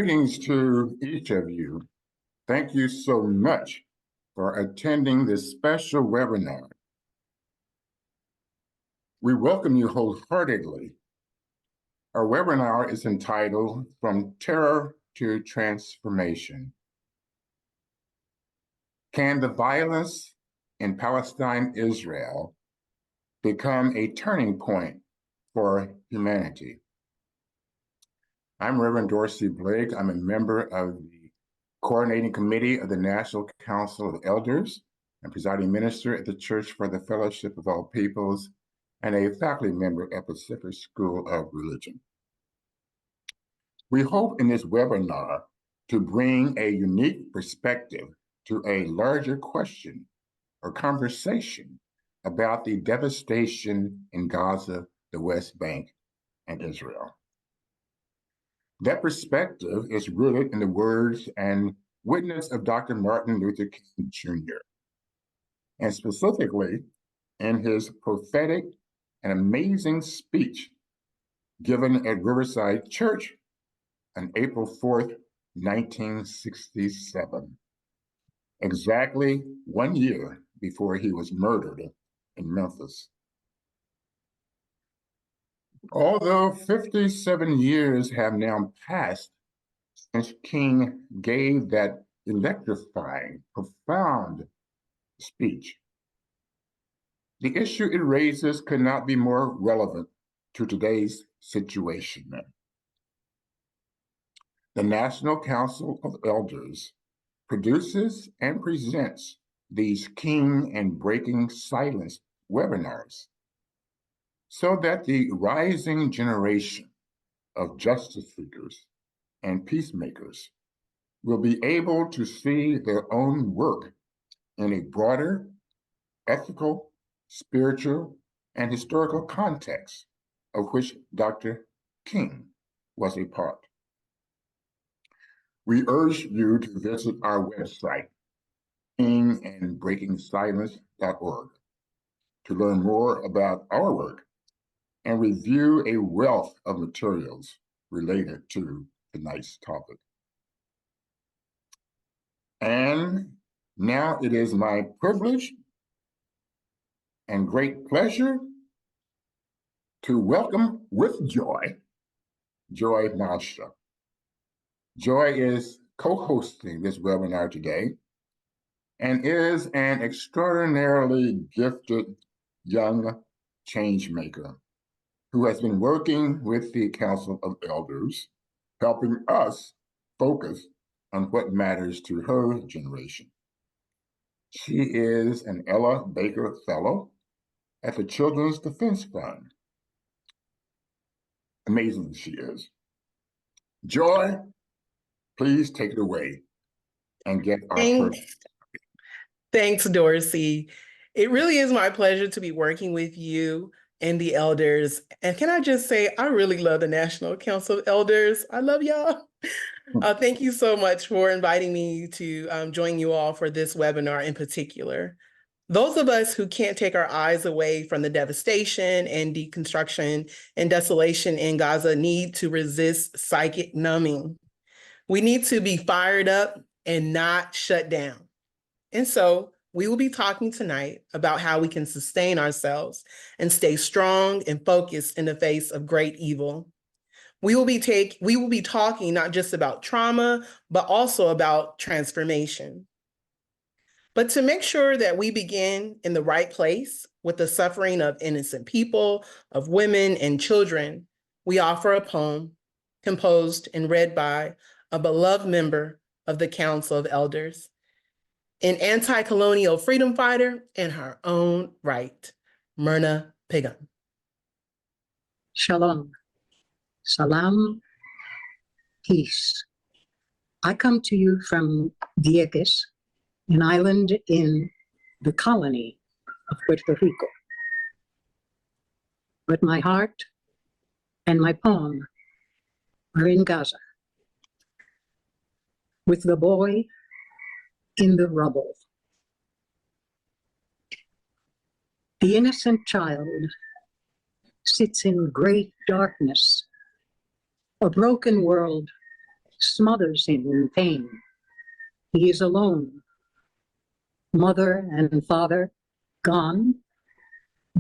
Greetings to each of you. Thank you so much for attending this special webinar. We welcome you wholeheartedly. Our webinar is entitled From Terror to Transformation. Can the violence in Palestine, Israel become a turning point for humanity? I'm Reverend Dorsey Blake. I'm a member of the Coordinating Committee of the National Council of Elders and presiding minister at the Church for the Fellowship of All Peoples and a faculty member at Pacific School of Religion. We hope in this webinar to bring a unique perspective to a larger question or conversation about the devastation in Gaza, the West Bank, and Israel. That perspective is rooted in the words and witness of Dr. Martin Luther King Jr., and specifically in his prophetic and amazing speech given at Riverside Church on April 4th, 1967, exactly 1 year before he was murdered in Memphis. Although 57 years have now passed since King gave that electrifying, profound speech, the issue it raises could not be more relevant to today's situation. The National Council of Elders produces and presents these King and Breaking Silence webinars so that the rising generation of justice seekers and peacemakers will be able to see their own work in a broader ethical, spiritual, and historical context of which Dr. King was a part. We urge you to visit our website, kingandbreakingsilence.org, to learn more about our work and review a wealth of materials related to tonight's topic. And now it is my privilege and great pleasure to welcome with joy, Joy Masha. Joy is co-hosting this webinar today and is an extraordinarily gifted young change maker who has been working with the Council of Elders, helping us focus on what matters to her generation. She is an Ella Baker Fellow at the Children's Defense Fund. Amazing she is. Joy, please take it away and get our first. Thanks, Dorsey. It really is my pleasure to be working with you and the elders. And can I just say, I really love the National Council of Elders. I love y'all. Thank you so much for inviting me to join you all for this webinar in particular. Those of us who can't take our eyes away from the devastation and deconstruction and desolation in Gaza need to resist psychic numbing. We need to be fired up and not shut down. And so we will be talking tonight about how we can sustain ourselves and stay strong and focused in the face of great evil. We will be talking not just about trauma, but also about transformation. But to make sure that we begin in the right place with the suffering of innocent people, of women and children, we offer a poem composed and read by a beloved member of the Council of Elders, an anti-colonial freedom fighter in her own right, Myrna Piggum. Shalom, salam, peace. I come to you from Vieques, an island in the colony of Puerto Rico. But my heart and my poem are in Gaza, with the boy in the rubble. The innocent child sits in great darkness, a broken world smothers him in pain. He is alone. Mother and father gone,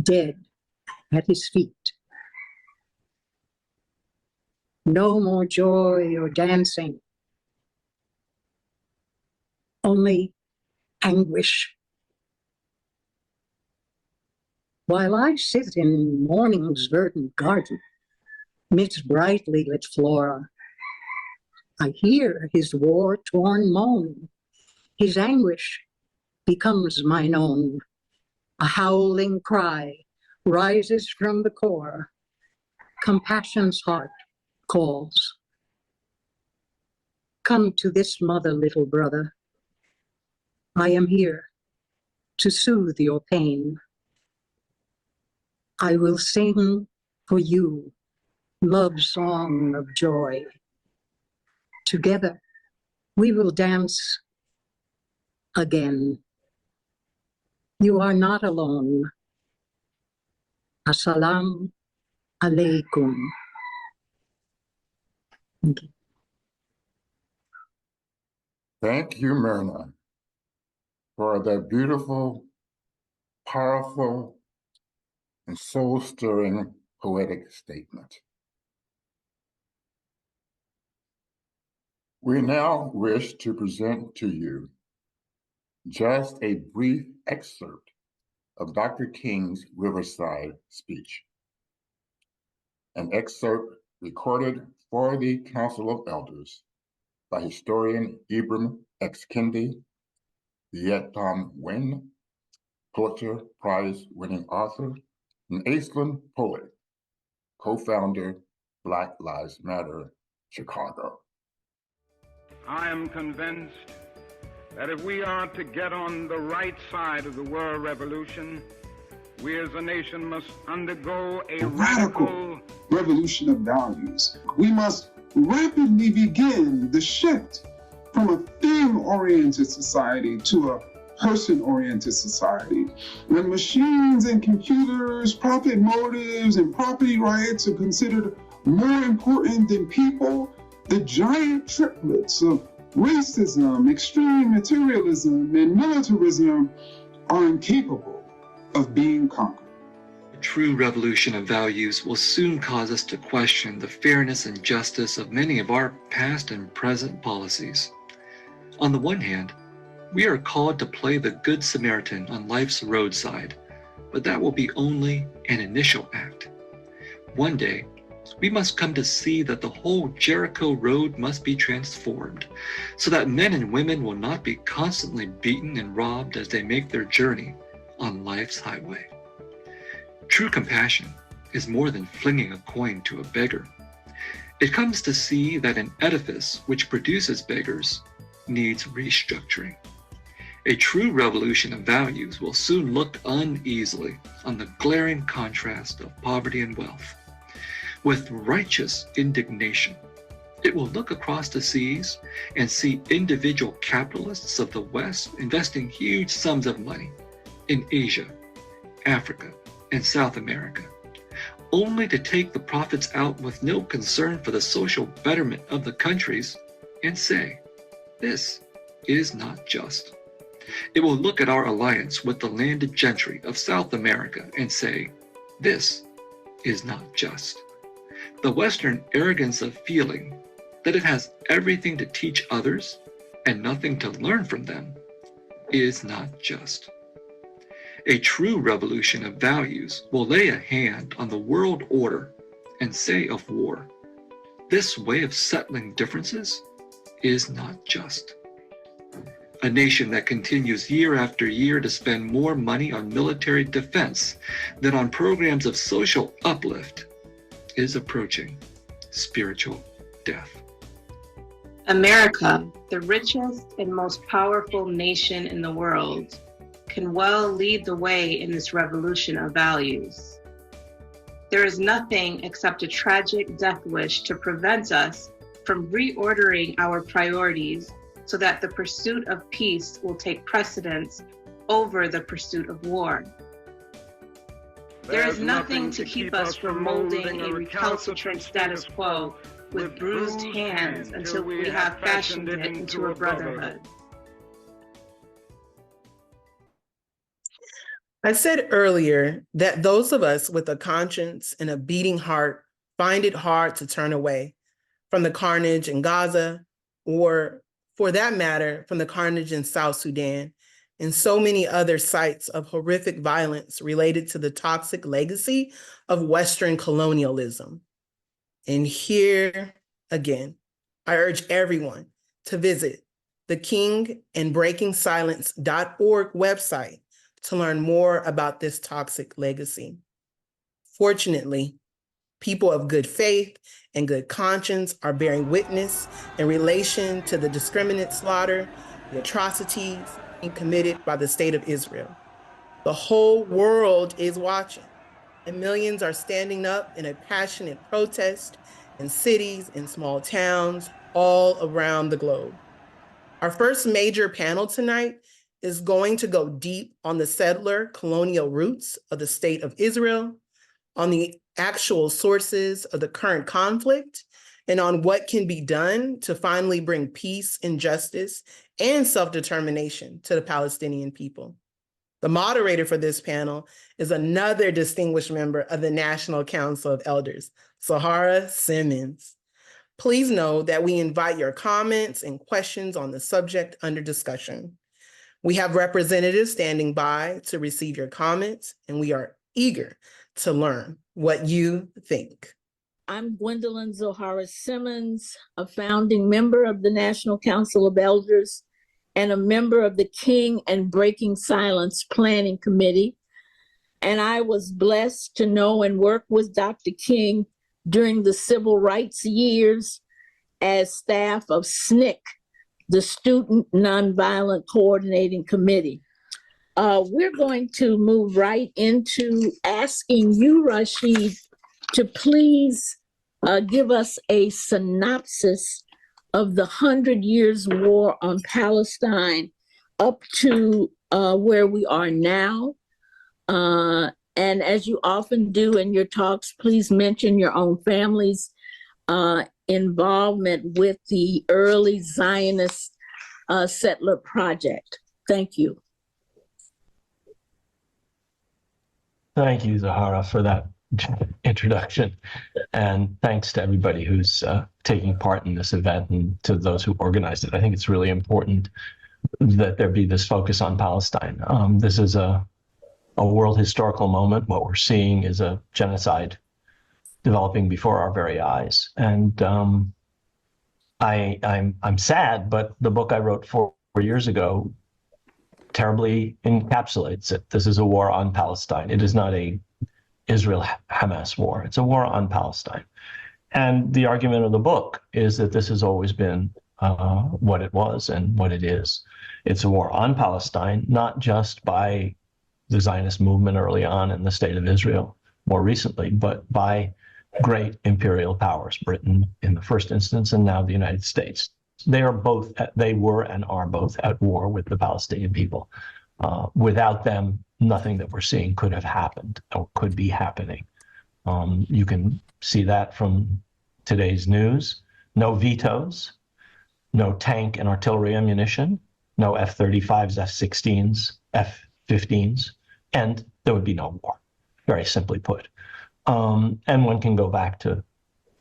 dead at his feet. No more joy or dancing, only anguish. While I sit in morning's verdant garden, midst brightly lit flora, I hear his war-torn moan. His anguish becomes mine own. A howling cry rises from the core. Compassion's heart calls. Come to this mother, little brother. I am here to soothe your pain. I will sing for you love's song of joy. Together we will dance again. You are not alone. Assalamu alaikum. Thank you. Thank you, Myrna, for that beautiful, powerful, and soul-stirring poetic statement. We now wish to present to you just a brief excerpt of Dr. King's Riverside speech, an excerpt recorded for the Council of Elders by historian Ibram X. Kendi, Vietnam Nguyen, Pulitzer Prize-winning author, and Aislinn poet, co-founder, Black Lives Matter, Chicago. I am convinced that if we are to get on the right side of the world revolution, we as a nation must undergo a radical revolution of values. We must rapidly begin the shift from a thing-oriented society to a person-oriented society. When machines and computers, profit motives, and property rights are considered more important than people, the giant triplets of racism, extreme materialism, and militarism are incapable of being conquered. A true revolution of values will soon cause us to question the fairness and justice of many of our past and present policies. On the one hand, we are called to play the Good Samaritan on life's roadside, but that will be only an initial act. One day, we must come to see that the whole Jericho road must be transformed, so that men and women will not be constantly beaten and robbed as they make their journey on life's highway. True compassion is more than flinging a coin to a beggar. It comes to see that an edifice which produces beggars needs restructuring. A true revolution of values will soon look uneasily on the glaring contrast of poverty and wealth. With righteous indignation, it will look across the seas and see individual capitalists of the West investing huge sums of money in Asia, Africa, and South America, only to take the profits out with no concern for the social betterment of the countries and say, this is not just. It will look at our alliance with the landed gentry of South America and say, this is not just. The Western arrogance of feeling that it has everything to teach others and nothing to learn from them is not just. A true revolution of values will lay a hand on the world order and say of war, this way of settling differences is not just. A nation that continues year after year to spend more money on military defense than on programs of social uplift is approaching spiritual death. America, the richest and most powerful nation in the world, can well lead the way in this revolution of values. There is nothing except a tragic death wish to prevent us from reordering our priorities so that the pursuit of peace will take precedence over the pursuit of war. There is nothing to keep us from molding a recalcitrant status quo with bruised hands until we have fashioned it into a brotherhood. I said earlier that those of us with a conscience and a beating heart find it hard to turn away from the carnage in Gaza, or for that matter, from the carnage in South Sudan, and so many other sites of horrific violence related to the toxic legacy of Western colonialism. And here again, I urge everyone to visit the kingandbreakingsilence.org website to learn more about this toxic legacy. Fortunately, people of good faith and good conscience are bearing witness in relation to the discriminate slaughter, the atrocities being committed by the state of Israel. The whole world is watching, and millions are standing up in a passionate protest in cities and small towns all around the globe. Our first major panel tonight is going to go deep on the settler colonial roots of the state of Israel, on the actual sources of the current conflict, and on what can be done to finally bring peace and justice and self-determination to the Palestinian people. The moderator for this panel is another distinguished member of the National Council of Elders, Zahara Simmons. Please know that we invite your comments and questions on the subject under discussion. We have representatives standing by to receive your comments, and we are eager to learn what you think. I'm Gwendolyn Zohara Simmons, a founding member of the National Council of Elders and a member of the King and Breaking Silence Planning Committee. And I was blessed to know and work with Dr. King during the civil rights years as staff of SNCC, the Student Nonviolent Coordinating Committee. We're going to move right into asking you, Rashid, to please give us a synopsis of the 100 Years' War on Palestine up to where we are now. And as you often do in your talks, please mention your own family's involvement with the early Zionist settler project. Thank you. Thank you, Zahara, for that introduction. And thanks to everybody who's taking part in this event and to those who organized it. I think it's really important that there be this focus on Palestine. This is a world historical moment. What we're seeing is a genocide developing before our very eyes. And I'm sad, but the book I wrote 4 years ago terribly encapsulates it. This is a war on Palestine. It is not a Israel-Hamas war. It's a war on Palestine. And the argument of the book is that this has always been what it was and what it is. It's a war on Palestine, not just by the Zionist movement early on in the state of Israel more recently, but by great imperial powers, Britain in the first instance, and now the United States. They were and are both at war with the Palestinian people. Without them, nothing that we're seeing could have happened or could be happening. You can see that from today's news. No vetoes, no tank and artillery ammunition, no F-35s, F-16s, F-15s, and there would be no war, very simply put. And one can go back to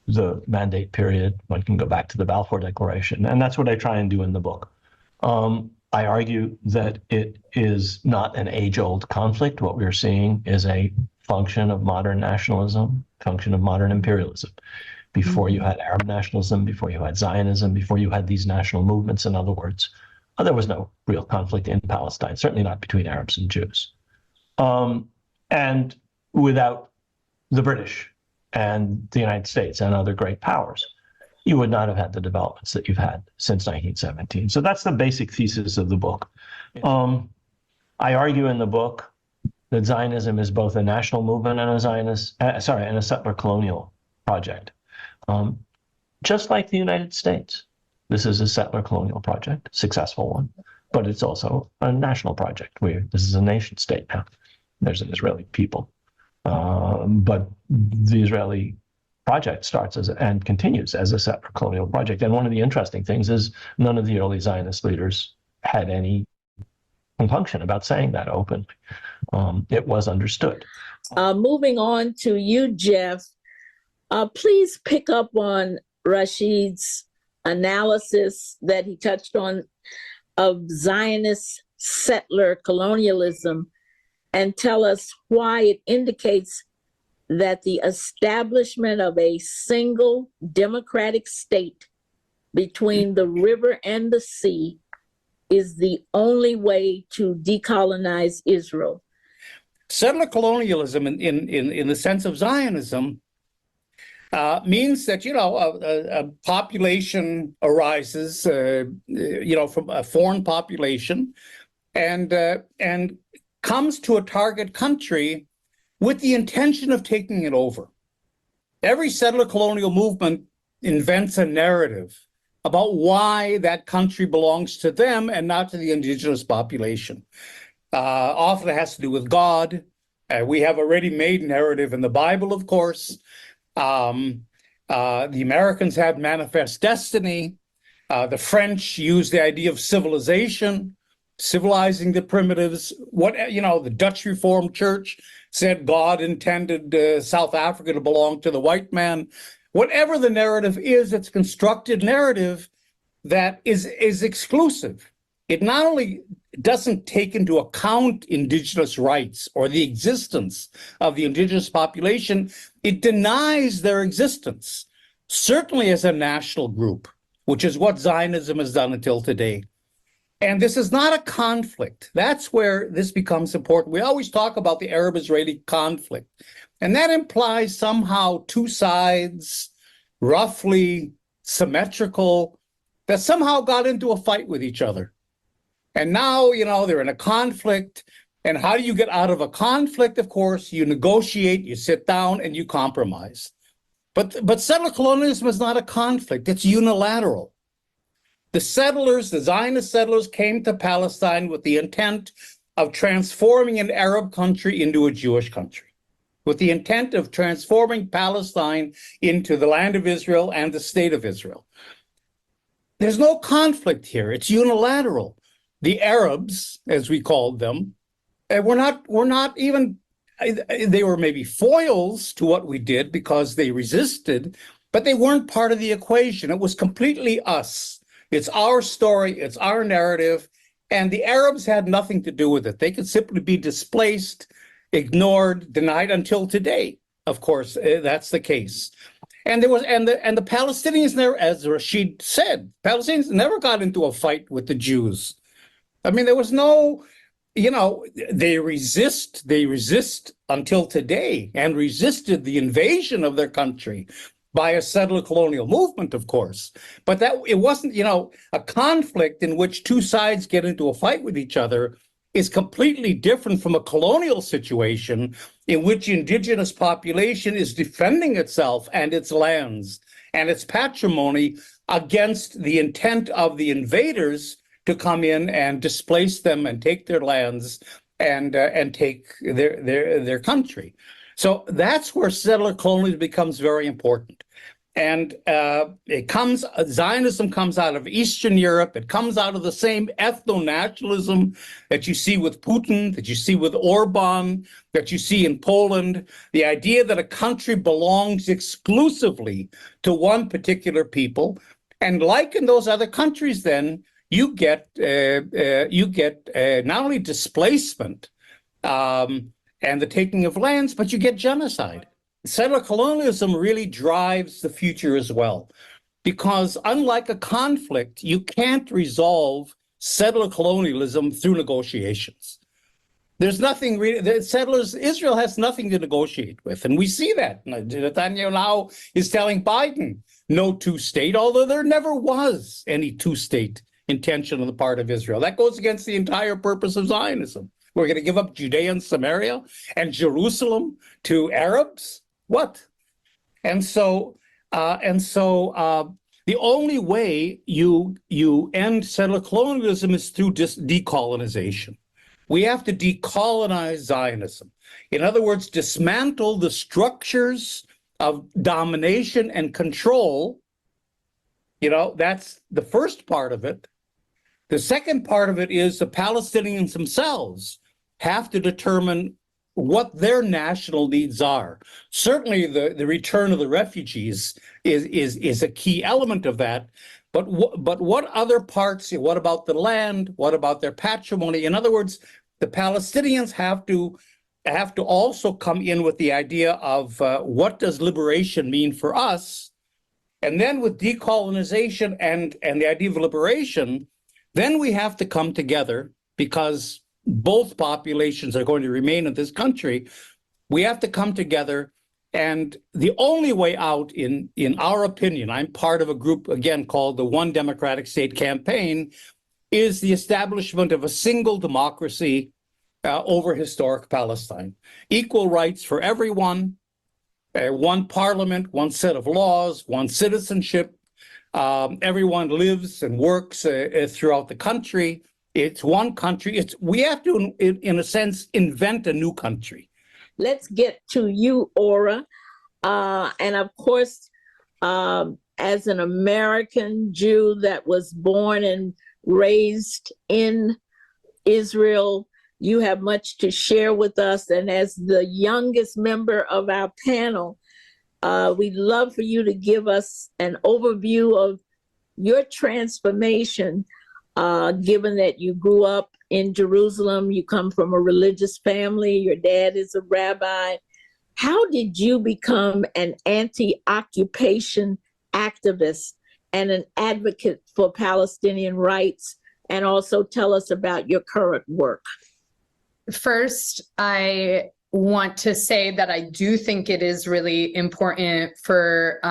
the mandate period, one can go back to the Balfour Declaration, and that's what I try and do in the book. I argue that it is not an age-old conflict. What we're seeing is a function of modern nationalism, function of modern imperialism. Before you had Arab nationalism, before you had Zionism, before you had these national movements, in other words, there was no real conflict in Palestine, certainly not between Arabs and Jews. And without the British and the United States and other great powers, you would not have had the developments that you've had since 1917. So that's the basic thesis of the book. I argue in the book that Zionism is both a national movement and a settler colonial project. Just like the United States, this is a settler colonial project, successful one, but it's also a national project. This is a nation state now. There's an Israeli people, but the Israeli project starts and continues as a settler colonial project. And one of the interesting things is none of the early Zionist leaders had any compunction about saying that openly. It was understood. Moving on to you, Jeff, please pick up on Rashid's analysis that he touched on of Zionist settler colonialism and tell us why it indicates that the establishment of a single democratic state between the river and the sea is the only way to decolonize Israel. Settler colonialism in the sense of Zionism means that, a population arises, from a foreign population and comes to a target country with the intention of taking it over. Every settler colonial movement invents a narrative about why that country belongs to them and not to the indigenous population. Often it has to do with God. We have a ready-made narrative in the Bible, of course. The Americans had manifest destiny. The French used the idea of civilization, civilizing the primitives. The Dutch Reformed Church said God intended South Africa to belong to the white man. Whatever the narrative is, it's a constructed narrative that is exclusive. It not only doesn't take into account indigenous rights or the existence of the indigenous population, it denies their existence, certainly as a national group, which is what Zionism has done until today. And this is not a conflict. That's where this becomes important. We always talk about the Arab-Israeli conflict, and that implies somehow two sides, roughly symmetrical, that somehow got into a fight with each other. And now, they're in a conflict. And how do you get out of a conflict? Of course, you negotiate, you sit down, and you compromise. But settler colonialism is not a conflict. It's unilateral. The Zionist settlers came to Palestine with the intent of transforming an Arab country into a Jewish country, with the intent of transforming Palestine into the land of Israel and the state of Israel. There's no conflict here. It's unilateral. The Arabs, as we called them, were not even, they were maybe foils to what we did because they resisted, but they weren't part of the equation. It was completely us. It's our story, it's our narrative, and the Arabs had nothing to do with it. They could simply be displaced, ignored, denied until today. Of course, that's the case. And the Palestinians never, as Rashid said, Palestinians never got into a fight with the Jews. I mean, there was no, they resist until today and resisted the invasion of their country by a settler colonial movement, of course. But that it wasn't, a conflict in which two sides get into a fight with each other is completely different from a colonial situation in which the indigenous population is defending itself and its lands and its patrimony against the intent of the invaders to come in and displace them and take their lands and take their country. So that's where settler colonialism becomes very important. And Zionism comes out of Eastern Europe. It comes out of the same ethno-nationalism that you see with Putin, that you see with Orban, that you see in Poland. The idea that a country belongs exclusively to one particular people. And like in those other countries, then, you get not only displacement and the taking of lands, but you get genocide. Settler colonialism really drives the future as well, because unlike a conflict, you can't resolve settler colonialism through negotiations. There's nothing really, Israel has nothing to negotiate with, and we see that. Netanyahu now is telling Biden, no two-state, although there never was any two-state intention on the part of Israel. That goes against the entire purpose of Zionism. We're going to give up Judea and Samaria and Jerusalem to Arabs? What? And so the only way you end settler colonialism is through decolonization. We have to decolonize Zionism. In other words, dismantle the structures of domination and control. That's the first part of it. The second part of it is the Palestinians themselves have to determine what their national needs are. Certainly the return of the refugees is a key element of that. But what other parts, what about the land? What about their patrimony? In other words, the Palestinians have to also come in with the idea of what does liberation mean for us? And then with decolonization and the idea of liberation, then we have to come together, because both populations are going to remain in this country. We have to come together. And the only way out, in our opinion, I'm part of a group, again, called the One Democratic State Campaign, is the establishment of a single democracy over historic Palestine. Equal rights for everyone, one parliament, one set of laws, one citizenship. Everyone lives and works throughout the country. It's one country. We have to, in a sense, invent a new country. Let's get to you, Ora. And of course, as an American Jew that was born and raised in Israel, you have much to share with us. And as the youngest member of our panel, we'd love for you to give us an overview of your transformation, given that you grew up in Jerusalem, you come from a religious family, your dad is a rabbi. How did you become an anti-occupation activist and an advocate for Palestinian rights? And also tell us about your current work. First, I want to say that I do think it is really important for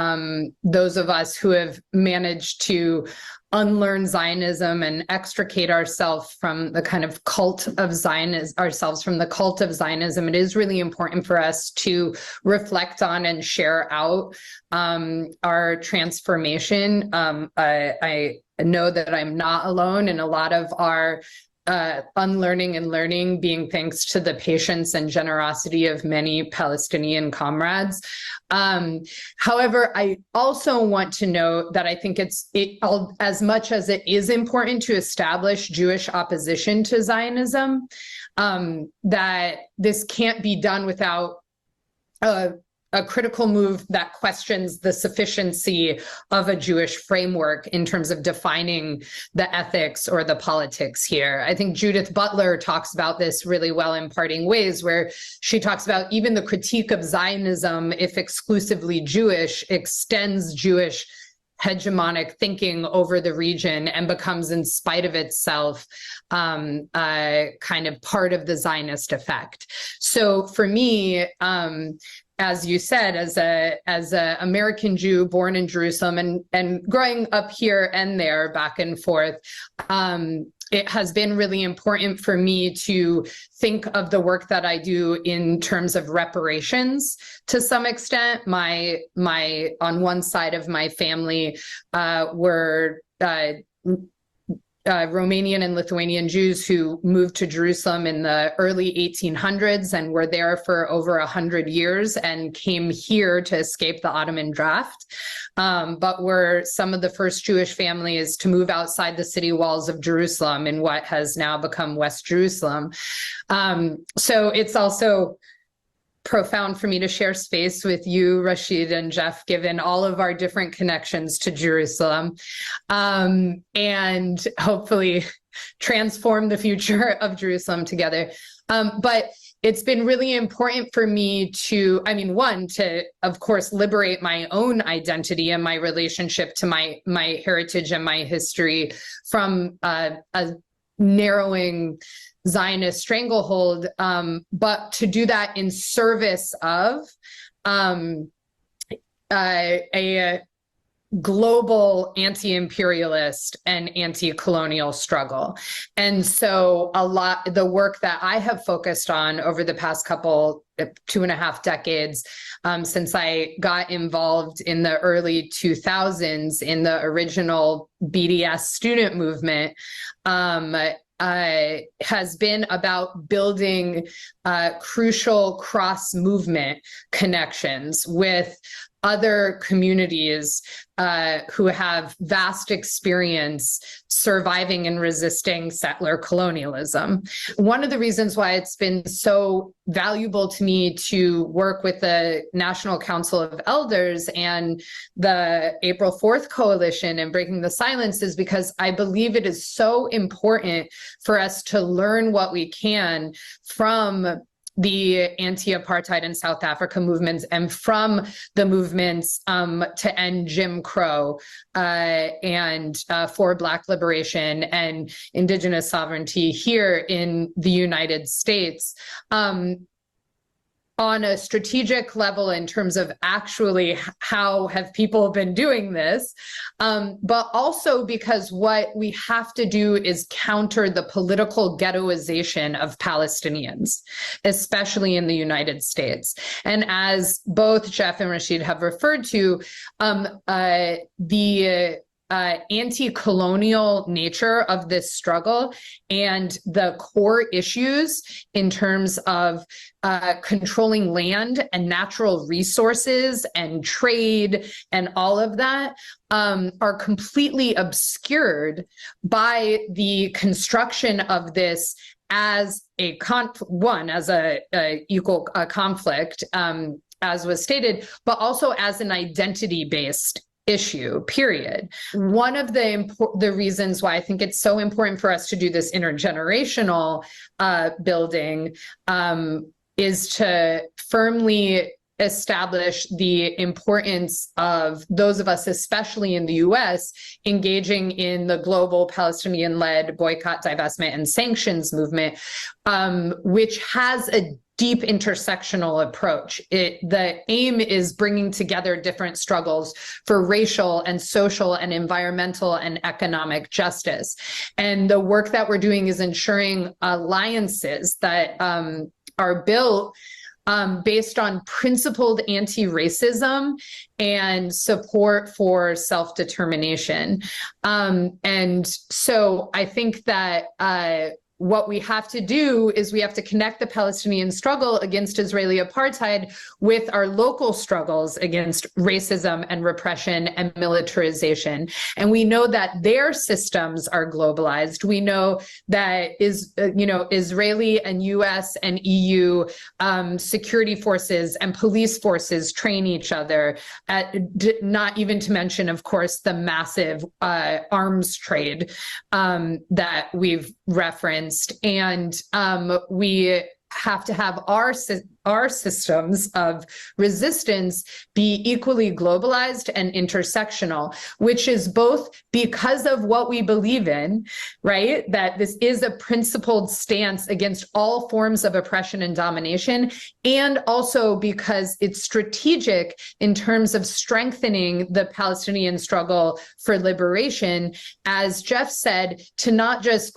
those of us who have managed to unlearn Zionism and extricate ourselves from the kind of cult of Zionism, It is really important for us to reflect on and share out our transformation. I know that I'm not alone, and a lot of our unlearning and learning being thanks to the patience and generosity of many Palestinian comrades. However, I also want to note that I think as much as it is important to establish Jewish opposition to Zionism, that this can't be done without a critical move that questions the sufficiency of a Jewish framework in terms of defining the ethics or the politics here. I think Judith Butler talks about this really well in Parting Ways, where she talks about even the critique of Zionism, if exclusively Jewish, extends Jewish hegemonic thinking over the region and becomes, in spite of itself, kind of part of the Zionist effect. So for me, as you said, as a American Jew born in Jerusalem and growing up here and there, back and forth, it has been really important for me to think of the work that I do in terms of reparations to some extent. My on one side of my family were Romanian and Lithuanian Jews who moved to Jerusalem in the early 1800s and were there for over 100 years and came here to escape the Ottoman draft, but were some of the first Jewish families to move outside the city walls of Jerusalem in what has now become West Jerusalem. So it's also profound for me to share space with you, Rashid and Jeff, given all of our different connections to Jerusalem, and hopefully transform the future of Jerusalem together. But it's been really important for me to, to, of course, liberate my own identity and my relationship to my heritage and my history from a narrowing Zionist stranglehold, but to do that in service of a global anti-imperialist and anti-colonial struggle. And so the work that I have focused on over the past 2.5 decades, since I got involved in the early 2000s in the original BDS student movement, has been about building crucial cross-movement connections with other communities who have vast experience surviving and resisting settler colonialism. One of the reasons why it's been so valuable to me to work with the National Council of Elders and the April 4th Coalition and Breaking the Silence is because I believe it is so important for us to learn what we can from the anti-apartheid in South Africa movements and from the movements to end Jim Crow and for Black liberation and Indigenous sovereignty here in the United States. On a strategic level in terms of actually how have people been doing this, but also because what we have to do is counter the political ghettoization of Palestinians, especially in the United States. And as both Jeff and Rashid have referred to, the anti-colonial nature of this struggle and the core issues in terms of controlling land and natural resources and trade and all of that are completely obscured by the construction of this as a equal conflict, as was stated, but also as an identity-based issue, period. One of the reasons why I think it's so important for us to do this intergenerational building is to firmly establish the importance of those of us, especially in the US, engaging in the global Palestinian-led boycott, divestment, and sanctions movement, which has a deep intersectional approach. The aim is bringing together different struggles for racial and social and environmental and economic justice. And the work that we're doing is ensuring alliances that are built based on principled anti-racism and support for self-determination. And so I think that what we have to do is we have to connect the Palestinian struggle against Israeli apartheid with our local struggles against racism and repression and militarization. And we know that their systems are globalized. We know that Israeli and US and EU security forces and police forces train each other, not even to mention, of course, the massive arms trade that we've referenced. And we have to have our systems of resistance be equally globalized and intersectional, which is both because of what we believe in, right? That this is a principled stance against all forms of oppression and domination, and also because it's strategic in terms of strengthening the Palestinian struggle for liberation, as Jeff said, to not just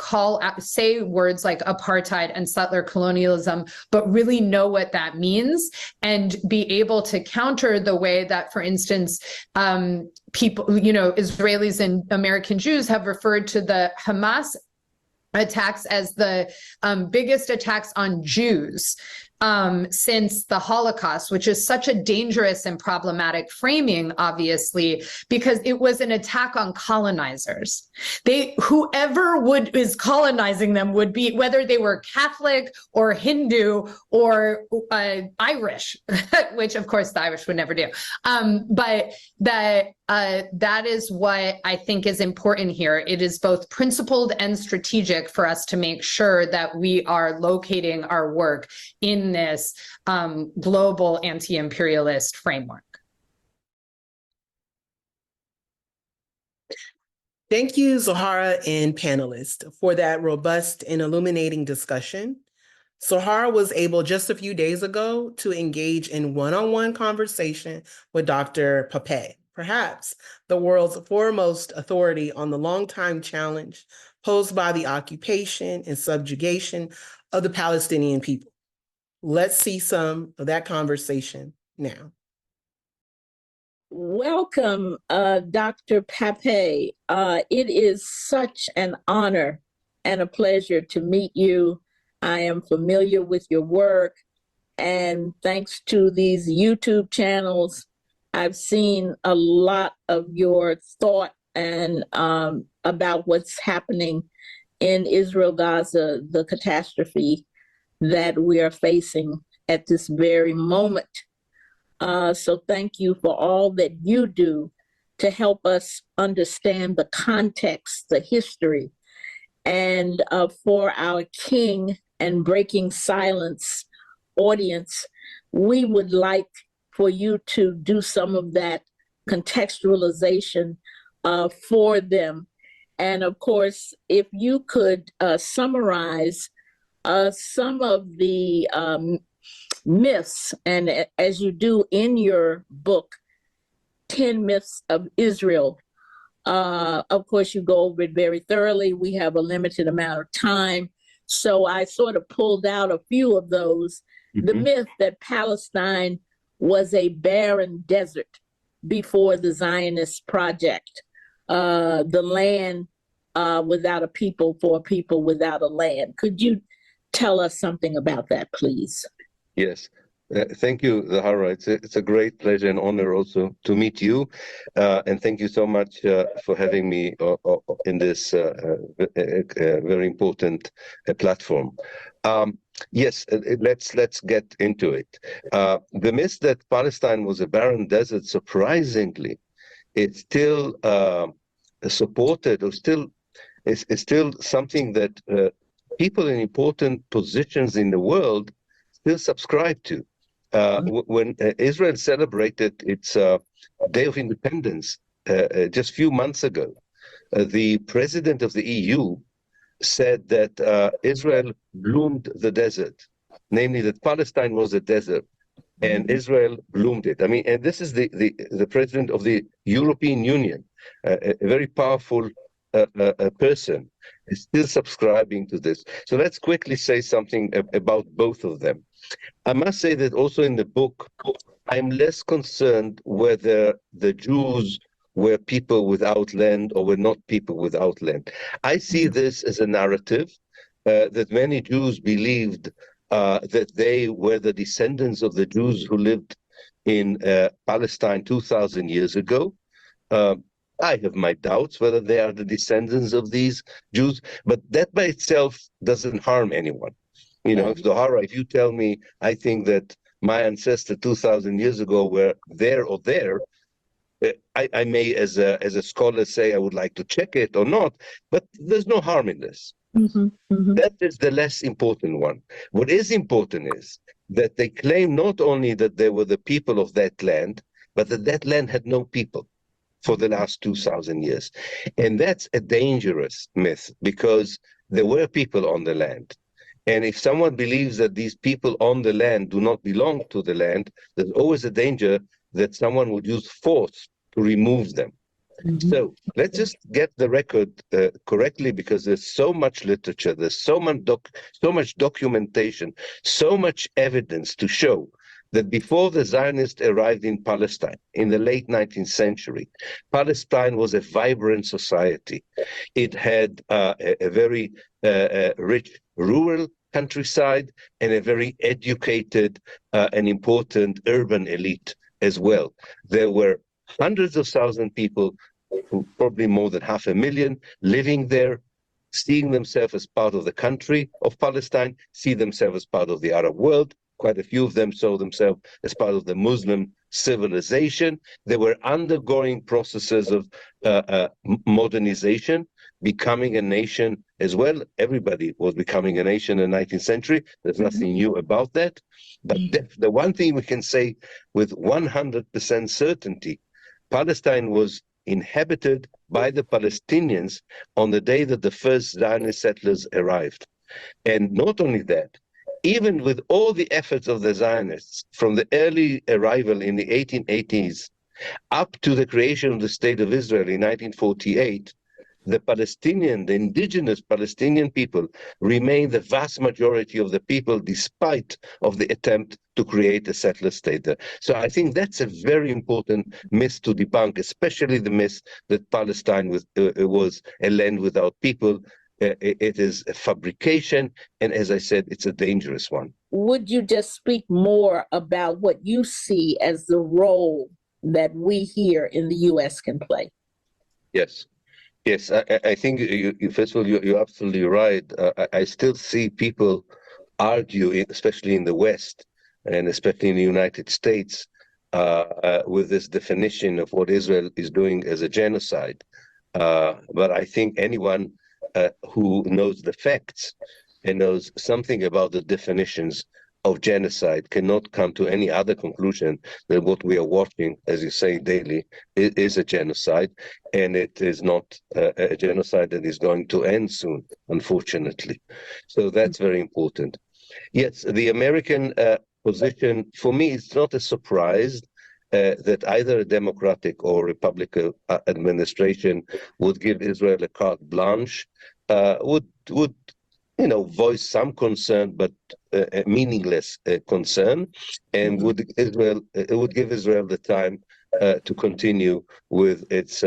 say words like apartheid and settler colonialism, but really know what that means and be able to counter the way that, for instance, people, Israelis and American Jews have referred to the Hamas attacks as the biggest attacks on Jews since the Holocaust, which is such a dangerous and problematic framing, obviously, because it was an attack on colonizers. Whoever is colonizing them would be, whether they were Catholic or Hindu or Irish, which of course the Irish would never do. But that is what I think is important here. It is both principled and strategic for us to make sure that we are locating our work in this global anti-imperialist framework. Thank you, Zohara and panelists, for that robust and illuminating discussion. Zohara was able just a few days ago to engage in one-on-one conversation with Dr. Pape, perhaps the world's foremost authority on the long-time challenge posed by the occupation and subjugation of the Palestinian people. Let's see some of that conversation now. Welcome, Dr. Pape. It is such an honor and a pleasure to meet you. I am familiar with your work, and thanks to these YouTube channels, I've seen a lot of your thought and about what's happening in Israel, Gaza, the catastrophe that we are facing at this very moment. So thank you for all that you do to help us understand the context, the history, and for our King and Breaking Silence audience, we would like for you to do some of that contextualization for them. And of course, if you could summarize some of the myths, and as you do in your book, 10 Myths of Israel. Of course, you go over it very thoroughly. We have a limited amount of time. So I sort of pulled out a few of those. The myth that Palestine was a barren desert before the Zionist project, the land without a people for a people without a land. Could you tell us something about that, please? Yes. Thank you, Zahara. It's a great pleasure and honor also to meet you. And thank you so much for having me in this very important platform. Yes, let's get into it. The myth that Palestine was a barren desert, surprisingly, it's still supported, or is still something that people in important positions in the world still subscribe to. When Israel celebrated its Day of Independence just a few months ago, the president of the EU said that Israel bloomed the desert, namely that Palestine was a desert and Israel bloomed it. I mean, and this is the president of the European Union, a very powerful person, is still subscribing to this. So let's quickly say something about both of them. I must say that also in the book, I'm less concerned whether the Jews were people without land or were not people without land. I see this as a narrative that many Jews believed that they were the descendants of the Jews who lived in Palestine 2,000 years ago. I have my doubts whether they are the descendants of these Jews, but that by itself doesn't harm anyone. You know, Zahara, if you tell me, I think that my ancestor 2,000 years ago were there or there, I may, as a scholar, say I would like to check it or not, but there's no harm in this. That is the less important one. What is important is that they claim not only that they were the people of that land, but that that land had no people for the last 2,000 years. And that's a dangerous myth, because there were people on the land. And if someone believes that these people on the land do not belong to the land, there's always a danger that someone would use force to remove them. So let's just get the record correctly, because there's so much literature, there's so much documentation, so much evidence to show that before the Zionists arrived in Palestine in the late 19th century, Palestine was a vibrant society. It had a very rich rural countryside and a very educated and important urban elite as well. There were hundreds of thousands of people, probably more than 500,000, living there, seeing themselves as part of the country of Palestine, see themselves as part of the Arab world. Quite a few of them saw themselves as part of the Muslim civilization. They were undergoing processes of modernization, becoming a nation as well. Everybody was becoming a nation in the 19th century. There's nothing new about that. But the one thing we can say with 100% certainty, Palestine was inhabited by the Palestinians on the day that the first Zionist settlers arrived. And not only that, even with all the efforts of the Zionists from the early arrival in the 1880s up to the creation of the State of Israel in 1948, the indigenous Palestinian people remain the vast majority of the people, despite of the attempt to create a settler state there. So I think that's a very important myth to debunk, especially the myth that Palestine was a land without people. It is a fabrication, and as I said, it's a dangerous one. Would you just speak more about what you see as the role that we here in the U.S. can play? Yes. Yes, I think, first of all, you're absolutely right. I still see people argue, especially in the West, and especially in the United States, with this definition of what Israel is doing as a genocide. But I think anyone who knows the facts and knows something about the definitions of genocide cannot come to any other conclusion than what we are watching, as you say, daily, is a genocide, and it is not a genocide that is going to end soon, unfortunately. So that's very important. Yes, the American position, for me, it's not a surprise that either a Democratic or Republican administration would give Israel a carte blanche, would voice some concern, but a meaningless concern, and would give Israel the time to continue with its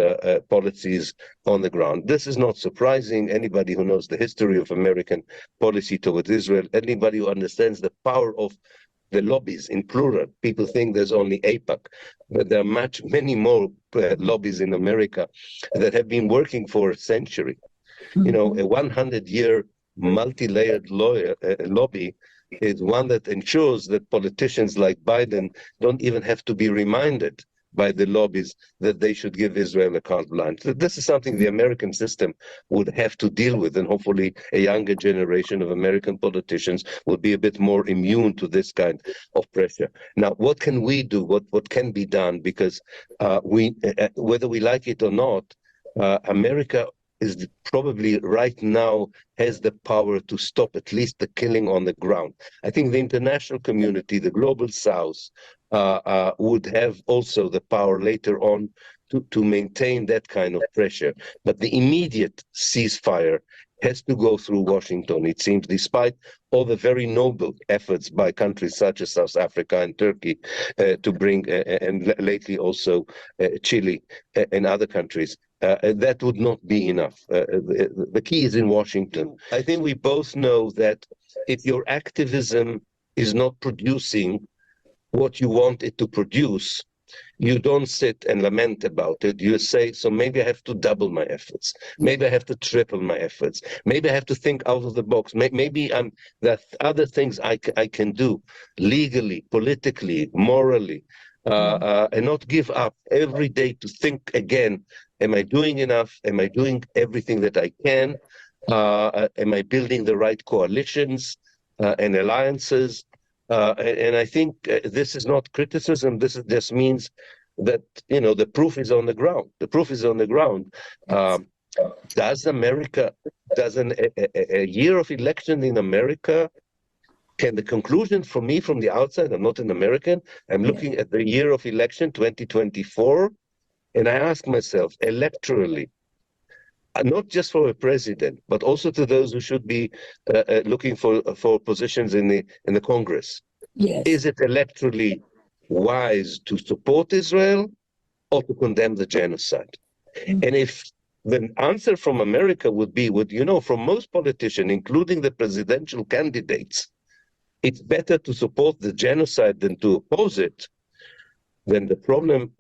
policies on the ground. This is not surprising. Anybody who knows the history of American policy towards Israel, anybody who understands the power of the lobbies in plural. People think there's only AIPAC, but there are many more lobbies in America that have been working for a century. You know, a 100-year multi-layered lobby is one that ensures that politicians like Biden don't even have to be reminded by the lobbies that they should give Israel a carte blanche. This is something the American system would have to deal with, and hopefully a younger generation of American politicians will be a bit more immune to this kind of pressure. Now, what can we do? What can be done? Because whether we like it or not, America is probably right now has the power to stop at least the killing on the ground. I think the international community, the global South, would have also the power later on to maintain that kind of pressure. But the immediate ceasefire has to go through Washington, it seems, despite all the very noble efforts by countries such as South Africa and Turkey to bring, and lately also Chile and other countries. That would not be enough. The key is in Washington. I think we both know that if your activism is not producing what you want it to produce, you don't sit and lament about it. You say, so maybe I have to double my efforts. Maybe I have to triple my efforts. Maybe I have to think out of the box. Maybe there are other things I can do legally, politically, morally, and not give up every day to think again, am I doing enough? Am I doing everything that I can? Am I building the right coalitions and alliances? And I think this is not criticism. This just means that, the proof is on the ground. The proof is on the ground. Does a year of election in America, can the conclusion for me from the outside, I'm not an American, I'm looking at the year of election 2024, and I ask myself, electorally, not just for a president, but also to those who should be looking for positions in the Congress. Yes. Is it electorally wise to support Israel or to condemn the genocide? And if the answer from America would be, from most politicians, including the presidential candidates, it's better to support the genocide than to oppose it, then the problem,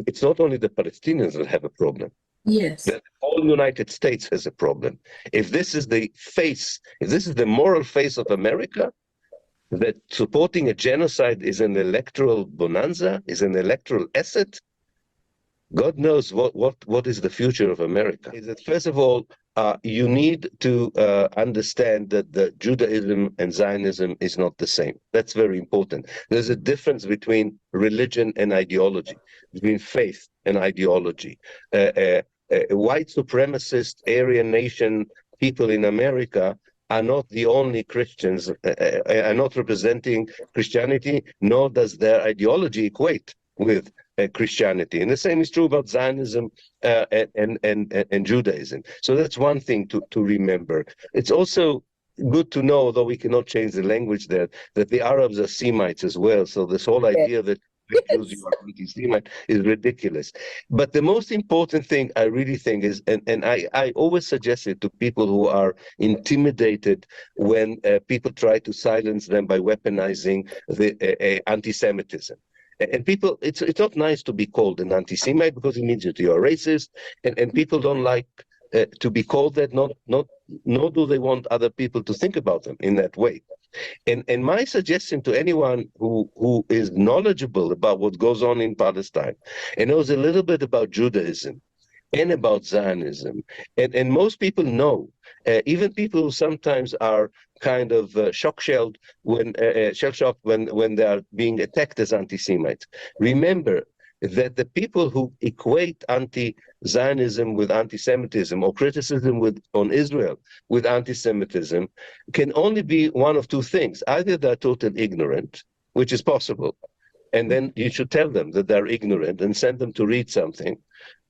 it's not only the Palestinians that have a problem. Yes. The whole United States has a problem. If this is the moral face of America, that supporting a genocide is an electoral bonanza, is an electoral asset, God knows what is the future of America. Is that, first of all, you need to understand that the Judaism and Zionism is not the same. That's very important. There's a difference between religion and ideology, between faith and ideology. White supremacist Aryan nation people in America are not the only Christians, are not representing Christianity, nor does their ideology equate with Christianity. And the same is true about Zionism and Judaism. So that's one thing to remember. It's also good to know, although we cannot change the language there, that the Arabs are Semites as well. So this whole idea that Jews, you are anti-Semite is ridiculous. But the most important thing I really think is, and I always suggest it to people who are intimidated when people try to silence them by weaponizing the anti-Semitism. And people, it's not nice to be called an anti-Semite because it means that you are racist, and people don't like to be called that. Nor do they want other people to think about them in that way. And my suggestion to anyone who is knowledgeable about what goes on in Palestine and knows a little bit about Judaism and about Zionism, and most people know, even people who sometimes are kind of shell-shocked when they are being attacked as anti-Semites. Remember that the people who equate anti-Zionism with anti-Semitism or criticism on Israel with anti-Semitism can only be one of two things. Either they're totally ignorant, which is possible, and then you should tell them that they're ignorant and send them to read something,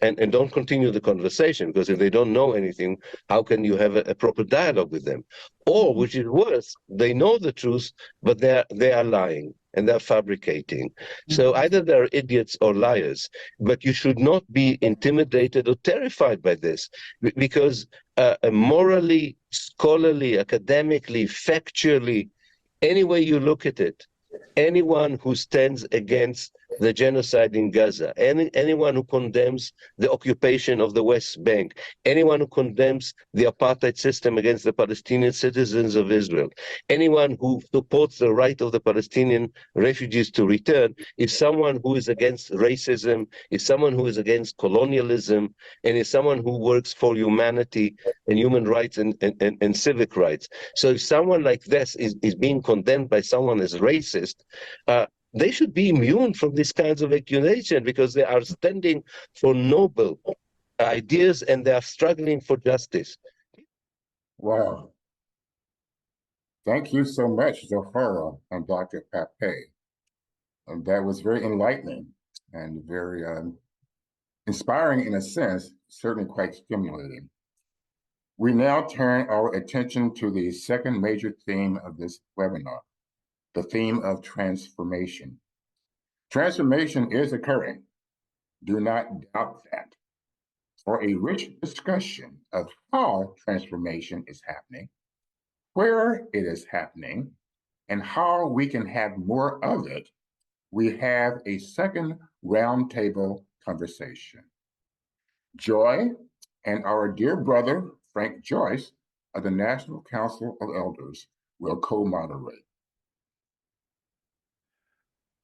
and don't continue the conversation, because if they don't know anything, how can you have a proper dialogue with them? Or, which is worse, they know the truth, but they are lying and they're fabricating. So either they're idiots or liars, but you should not be intimidated or terrified by this, because morally, scholarly, academically, factually, any way you look at it, anyone who stands against the genocide in Gaza, anyone who condemns the occupation of the West Bank, anyone who condemns the apartheid system against the Palestinian citizens of Israel, anyone who supports the right of the Palestinian refugees to return, is someone who is against racism, is someone who is against colonialism, and is someone who works for humanity and human rights and civic rights. So if someone like this is being condemned by someone as racist, they should be immune from these kinds of accusation, because they are standing for noble ideas and they are struggling for justice. Wow. Thank you so much, Zohara and Dr. Pape. That was very enlightening and very inspiring in a sense, certainly quite stimulating. We now turn our attention to the second major theme of this webinar, the theme of transformation. Transformation is occurring. Do not doubt that. For a rich discussion of how transformation is happening, where it is happening, and how we can have more of it, we have a second roundtable conversation. Joy and our dear brother, Frank Joyce, of the National Council of Elders, will co-moderate.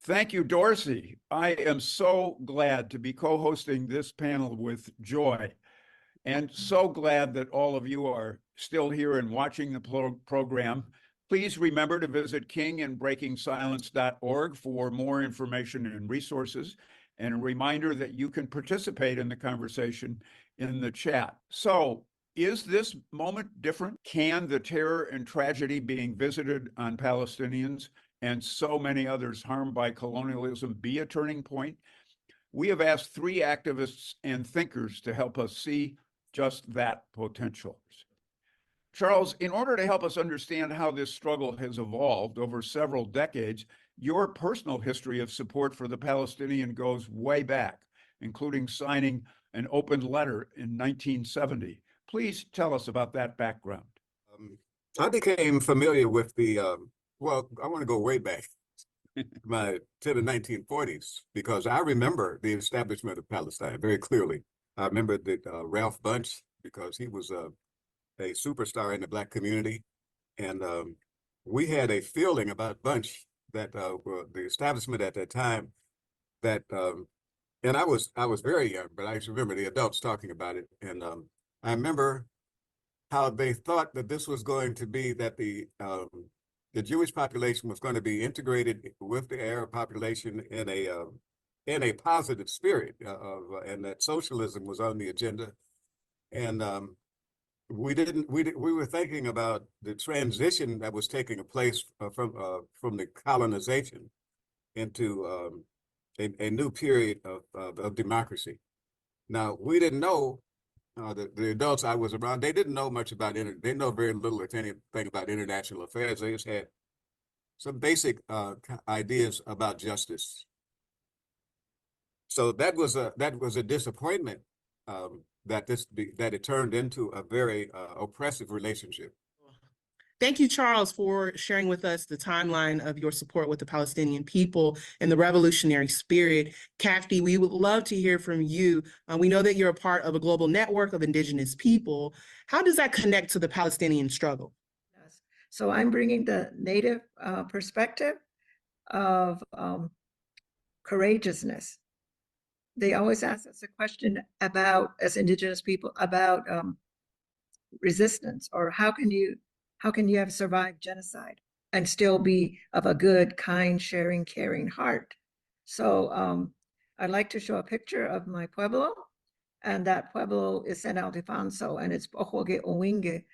Thank you, Dorsey. I am so glad to be co-hosting this panel with Joy, and so glad that all of you are still here and watching the program. Please remember to visit kingandbreakingsilence.org for more information and resources, and a reminder that you can participate in the conversation in the chat. So, is this moment different? Can the terror and tragedy being visited on Palestinians and so many others harmed by colonialism be a turning point? We have asked 3 activists and thinkers to help us see just that potential. Charles, in order to help us understand how this struggle has evolved over several decades, your personal history of support for the Palestinian goes way back, including signing an open letter in 1970. Please tell us about that background. I became familiar with the well, I want to go way back to the 1940s, because I remember the establishment of Palestine very clearly. I remember that Ralph Bunche, because he was a superstar in the Black community, and we had a feeling about Bunche that the establishment at that time, that and I was very young, but I remember the adults talking about it, and I remember how they thought that this was going to be, that the Jewish population was going to be integrated with the Arab population in a positive spirit, and that socialism was on the agenda. And we were thinking about the transition that was taking place from the colonization into a new period of democracy. Now, we didn't know, the adults I was around, they didn't know much about they know very little, if anything, about international affairs. They just had some basic ideas about justice. So that was a disappointment that it turned into a very oppressive relationship. Thank you, Charles, for sharing with us the timeline of your support with the Palestinian people and the revolutionary spirit. Kathy, we would love to hear from you. We know that you're a part of a global network of Indigenous people. How does that connect to the Palestinian struggle? So I'm bringing the Native perspective of courageousness. They always ask us a question about, as Indigenous people, about resistance, or how can you have survived genocide and still be of a good, kind, sharing, caring heart? So I'd like to show a picture of my pueblo, and that pueblo is San Ildefonso, and it's Ojoge Owinge,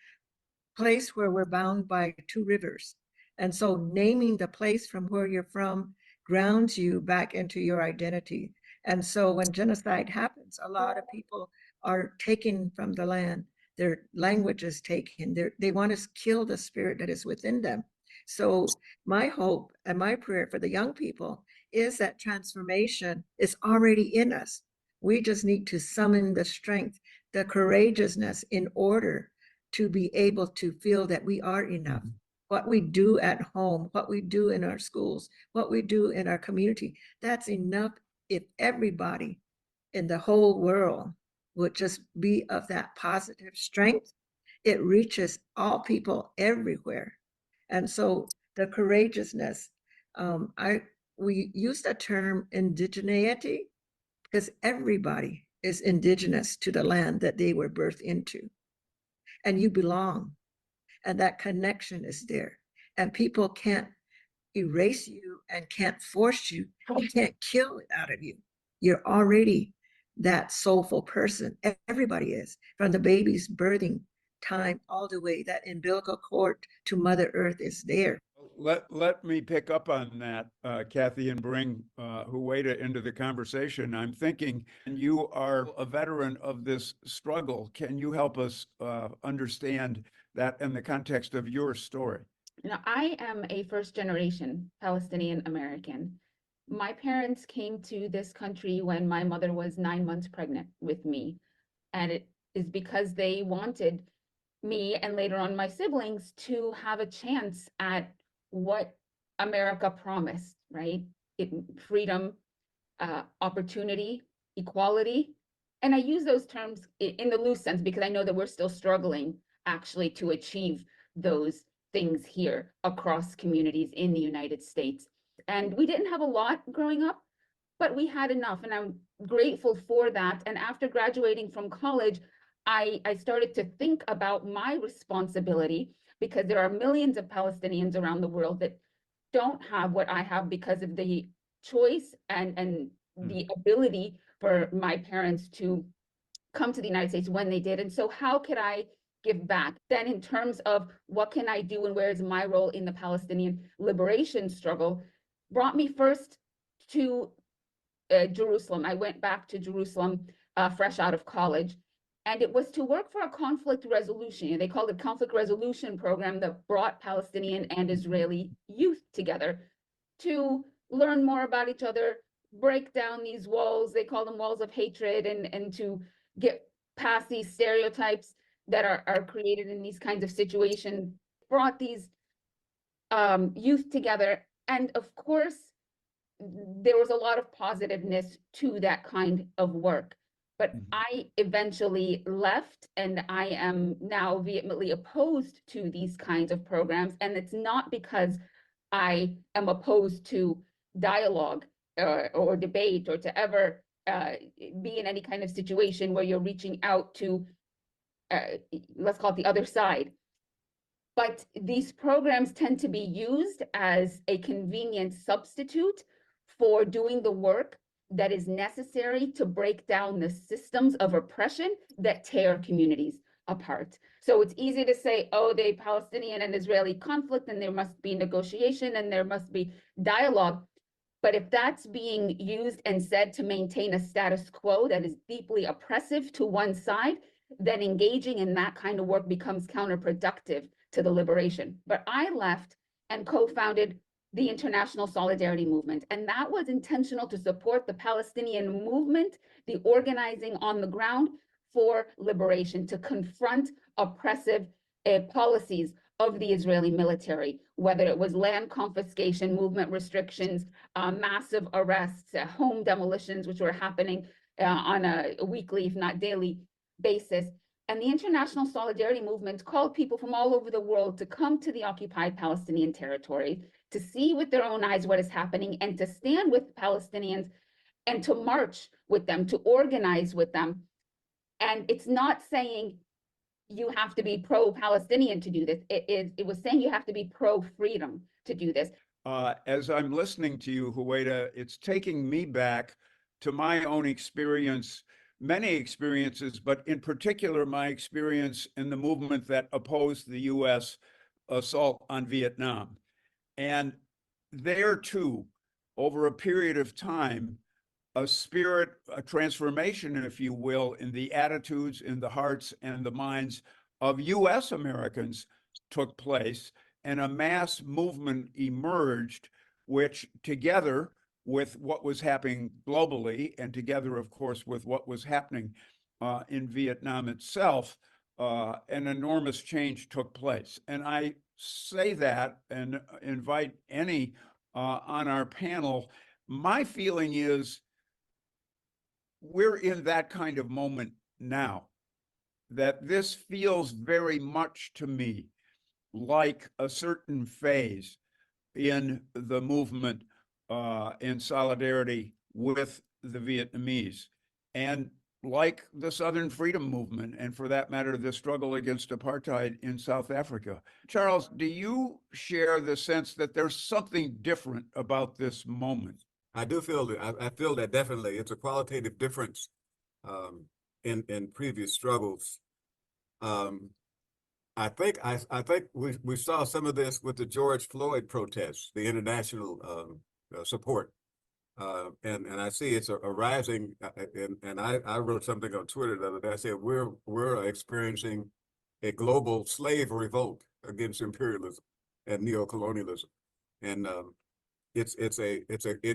place where we're bound by two rivers. And so naming the place from where you're from grounds you back into your identity. And so when genocide happens, a lot of people are taken from the land. Their language is taken. They want to kill the spirit that is within them. So my hope and my prayer for the young people is that transformation is already in us. We just need to summon the strength, the courageousness in order to be able to feel that we are enough. What we do at home, what we do in our schools, what we do in our community, that's enough. If everybody in the whole world would just be of that positive strength, it reaches all people everywhere. And so the courageousness, we use the term indigeneity because everybody is indigenous to the land that they were birthed into. And you belong, and that connection is there. And people can't erase you and can't force you. You can't kill it out of you. You're already that soulful person. Everybody is, from the baby's birthing time all the way, that umbilical cord to Mother Earth is there. Let me pick up on that, Kathy, and bring Huwaida into the conversation. I'm thinking you are a veteran of this struggle. Can you help us understand that in the context of your story? Now, I am a first-generation Palestinian American. My parents came to this country when my mother was 9 months pregnant with me, and it is because they wanted me and later on my siblings to have a chance at what America promised, right? Freedom, opportunity, equality. And I use those terms in the loose sense because I know that we're still struggling actually to achieve those things here across communities in the United States. And we didn't have a lot growing up, but we had enough, and I'm grateful for that. And after graduating from college, I started to think about my responsibility, because there are millions of Palestinians around the world that don't have what I have because of the choice and the ability for my parents to come to the United States when they did. And so how could I give back? Then in terms of what can I do and where is my role in the Palestinian liberation struggle, brought me first to Jerusalem. I went back to Jerusalem fresh out of college. And it was to work for a conflict resolution. They called it conflict resolution program that brought Palestinian and Israeli youth together to learn more about each other, break down these walls. They call them walls of hatred, and to get past these stereotypes that are created in these kinds of situations, brought these youth together. And of course, there was a lot of positiveness to that kind of work. But I eventually left, and I am now vehemently opposed to these kinds of programs. And it's not because I am opposed to dialogue or debate, or to ever be in any kind of situation where you're reaching out to, let's call it the other side. But these programs tend to be used as a convenient substitute for doing the work that is necessary to break down the systems of oppression that tear communities apart. So it's easy to say, oh, the Palestinian and Israeli conflict, and there must be negotiation and there must be dialogue. But if that's being used and said to maintain a status quo that is deeply oppressive to one side, then engaging in that kind of work becomes counterproductive to the liberation. But I left and co-founded the International Solidarity Movement. And that was intentional to support the Palestinian movement, the organizing on the ground for liberation, to confront oppressive policies of the Israeli military, whether it was land confiscation, movement restrictions, massive arrests, home demolitions, which were happening on a weekly, if not daily basis. And the International Solidarity Movement called people from all over the world to come to the occupied Palestinian territory, to see with their own eyes what is happening, and to stand with Palestinians and to march with them, to organize with them. And it's not saying you have to be pro-Palestinian to do this. It was saying you have to be pro-freedom to do this. As I'm listening to you, Huwaida, it's taking me back to my own experience, many experiences, but in particular, my experience in the movement that opposed the U.S. assault on Vietnam. And there too, over a period of time, a spirit, a transformation, if you will, in the attitudes, in the hearts and the minds of U.S. Americans took place, and a mass movement emerged, which together with what was happening globally, and together, of course, with what was happening in Vietnam itself, an enormous change took place. And I say that and invite any on our panel. My feeling is we're in that kind of moment now, that this feels very much to me like a certain phase in the movement in solidarity with the Vietnamese, and like the Southern Freedom Movement, and for that matter, the struggle against apartheid in South Africa. Charles, do you share the sense that there's something different about this moment? I do feel that. I feel that definitely. It's a qualitative difference in previous struggles. I think we saw some of this with the George Floyd protests, the international support, and I see it's a rising. And I wrote something on Twitter the other day. I said we're experiencing a global slave revolt against imperialism and neocolonialism, and it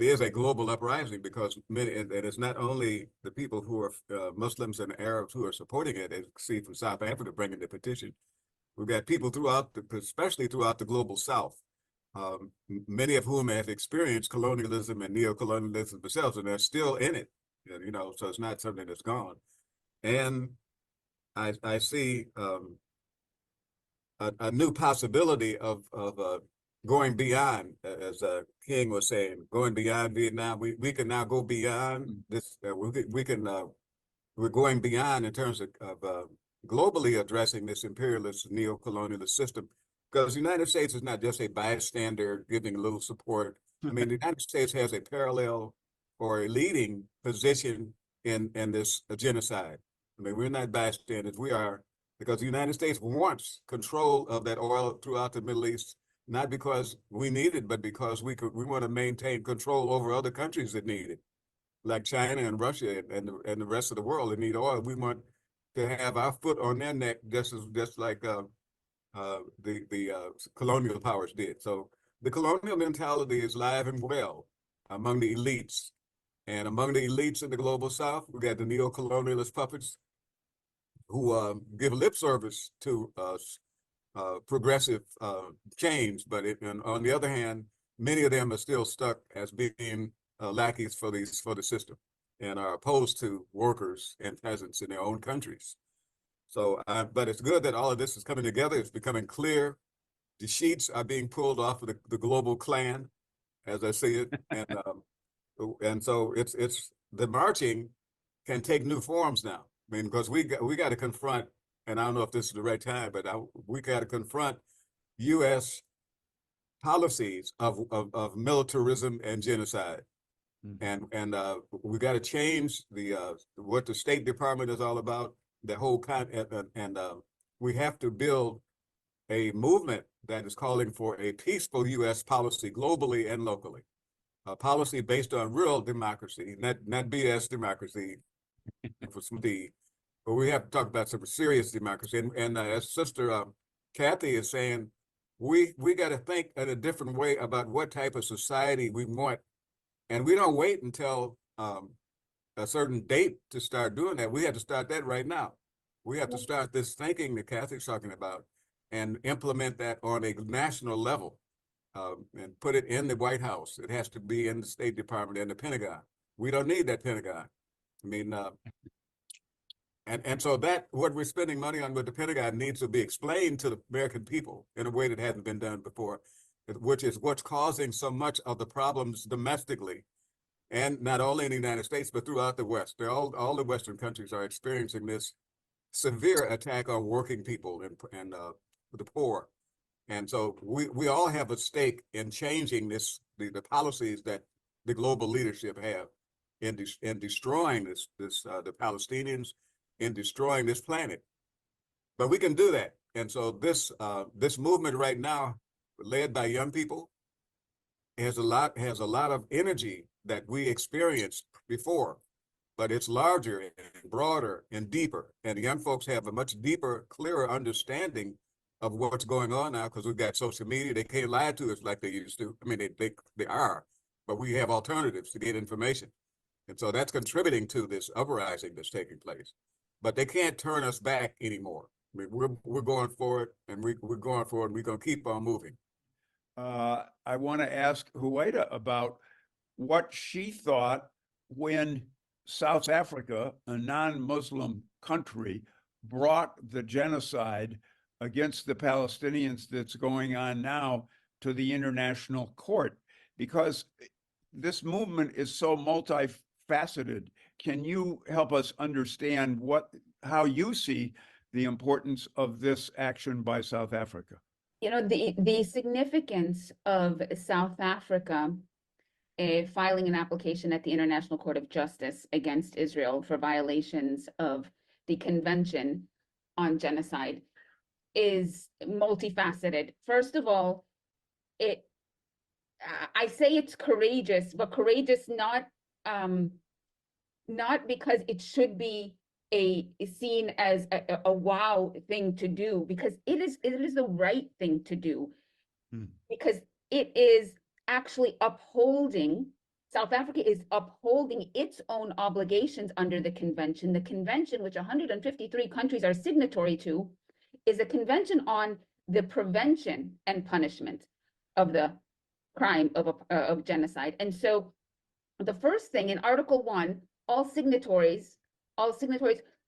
is a global uprising, because many, and it's not only the people who are Muslims and Arabs who are supporting it. As you see from South Africa bringing the petition, we've got people throughout, especially throughout the global South, many of whom have experienced colonialism and neocolonialism themselves, and they're still in it. You know, so it's not something that's gone. And I see a new possibility of going beyond, as King was saying, going beyond Vietnam. We can now go beyond this. We're going beyond in terms of globally addressing this imperialist neo-colonialist system, because the United States is not just a bystander giving a little support. I mean, the United States has a parallel or a leading position in this genocide. I mean, we're not bystanders. We are, because the United States wants control of that oil throughout the Middle East, not because we need it, but because we want to maintain control over other countries that need it, like China and Russia and the rest of the world that need oil. We want to have our foot on their neck, just like the colonial powers did. So the colonial mentality is alive and well among the elites, and among the elites in the global South, we got the neo-colonialist puppets who give lip service to progressive change, but on the other hand, many of them are still stuck as being lackeys for the system, and are opposed to workers and peasants in their own countries. So, but it's good that all of this is coming together. It's becoming clear. The sheets are being pulled off of the global clan, as I see it, and so it's the marching can take new forms now. I mean, because we got to confront, and I don't know if this is the right time, but we got to confront U.S. policies of militarism and genocide. And we got to change what the State Department is all about, the whole and we have to build a movement that is calling for a peaceful U.S. policy globally and locally, a policy based on real democracy, not BS democracy, for some but we have to talk about some serious democracy. And as Sister Kathy is saying, we got to think in a different way about what type of society we want. And we don't wait until a certain date to start doing that. We have to start that right now. We have to start this thinking that Kathy's talking about and implement that on a national level and put it in the White House. It has to be in the State Department and the Pentagon. We don't need that Pentagon. I mean, and so that what we're spending money on with the Pentagon needs to be explained to the American people in a way that hasn't been done before, which is what's causing so much of the problems domestically, and not only in the United States, but throughout the West. All the Western countries are experiencing this severe attack on working people and the poor. And so we all have a stake in changing the policies that the global leadership have in destroying the Palestinians, in destroying this planet. But we can do that. And so this movement right now, led by young people, has a lot of energy that we experienced before, but it's larger and broader and deeper. And young folks have a much deeper, clearer understanding of what's going on now because we've got social media. They can't lie to us like they used to. I mean, they are, but we have alternatives to get information. And so that's contributing to this uprising that's taking place. But they can't turn us back anymore. I mean, we're going for it, and we're going for it, and we're going to keep on moving. I want to ask Huwaida about what she thought when South Africa, a non-Muslim country, brought the genocide against the Palestinians that's going on now to the international court, because this movement is so multifaceted. Can you help us understand how you see the importance of this action by South Africa? You know, the significance of South Africa filing an application at the International Court of Justice against Israel for violations of the Convention on Genocide is multifaceted. First of all, I say it's courageous, but courageous not because it should be seen as a wow thing to do, because it is the right thing to do, because it is actually South Africa is upholding its own obligations under the convention. The convention, which 153 countries are signatory to, is a convention on the prevention and punishment of the crime of genocide. And so the first thing in Article 1, all signatories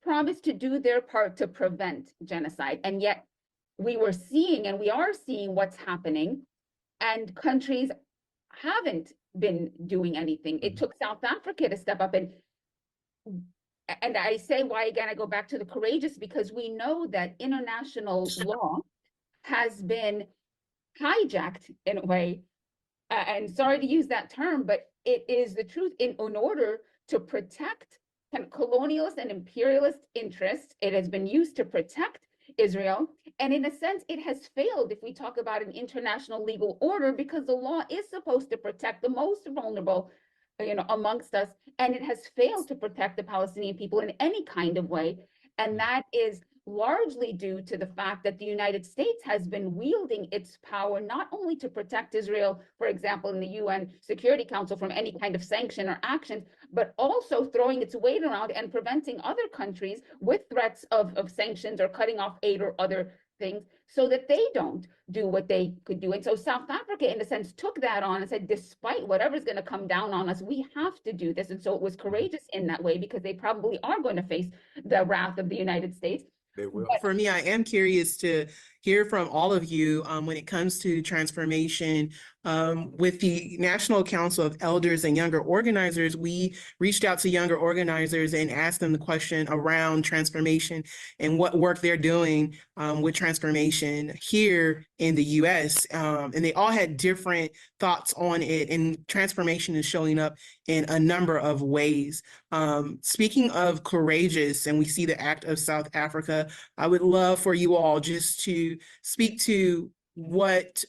promised to do their part to prevent genocide. And yet we are seeing what's happening, and countries haven't been doing anything. It took South Africa to step up, and I say why again, I go back to the courageous, because we know that international law has been hijacked in a way, and sorry to use that term, but it is the truth. In order to protect colonialist and imperialist interests, it has been used to protect Israel. And in a sense, it has failed if we talk about an international legal order, because the law is supposed to protect the most vulnerable, amongst us. And it has failed to protect the Palestinian people in any kind of way. And that is largely due to the fact that the United States has been wielding its power not only to protect Israel, for example, in the UN Security Council from any kind of sanction or action, but also throwing its weight around and preventing other countries with threats of sanctions or cutting off aid or other things so that they don't do what they could do. And so South Africa, in a sense, took that on and said, despite whatever's going to come down on us, we have to do this. And so it was courageous in that way, because they probably are going to face the wrath of the United States. They will. For me, I am curious to hear from all of you when it comes to transformation. With the National Council of Elders and Younger Organizers, we reached out to younger organizers and asked them the question around transformation and what work they're doing with transformation here in the US. And they all had different thoughts on it, and transformation is showing up in a number of ways. Speaking of courageous, and we see the act of South Africa, I would love for you all just to speak to what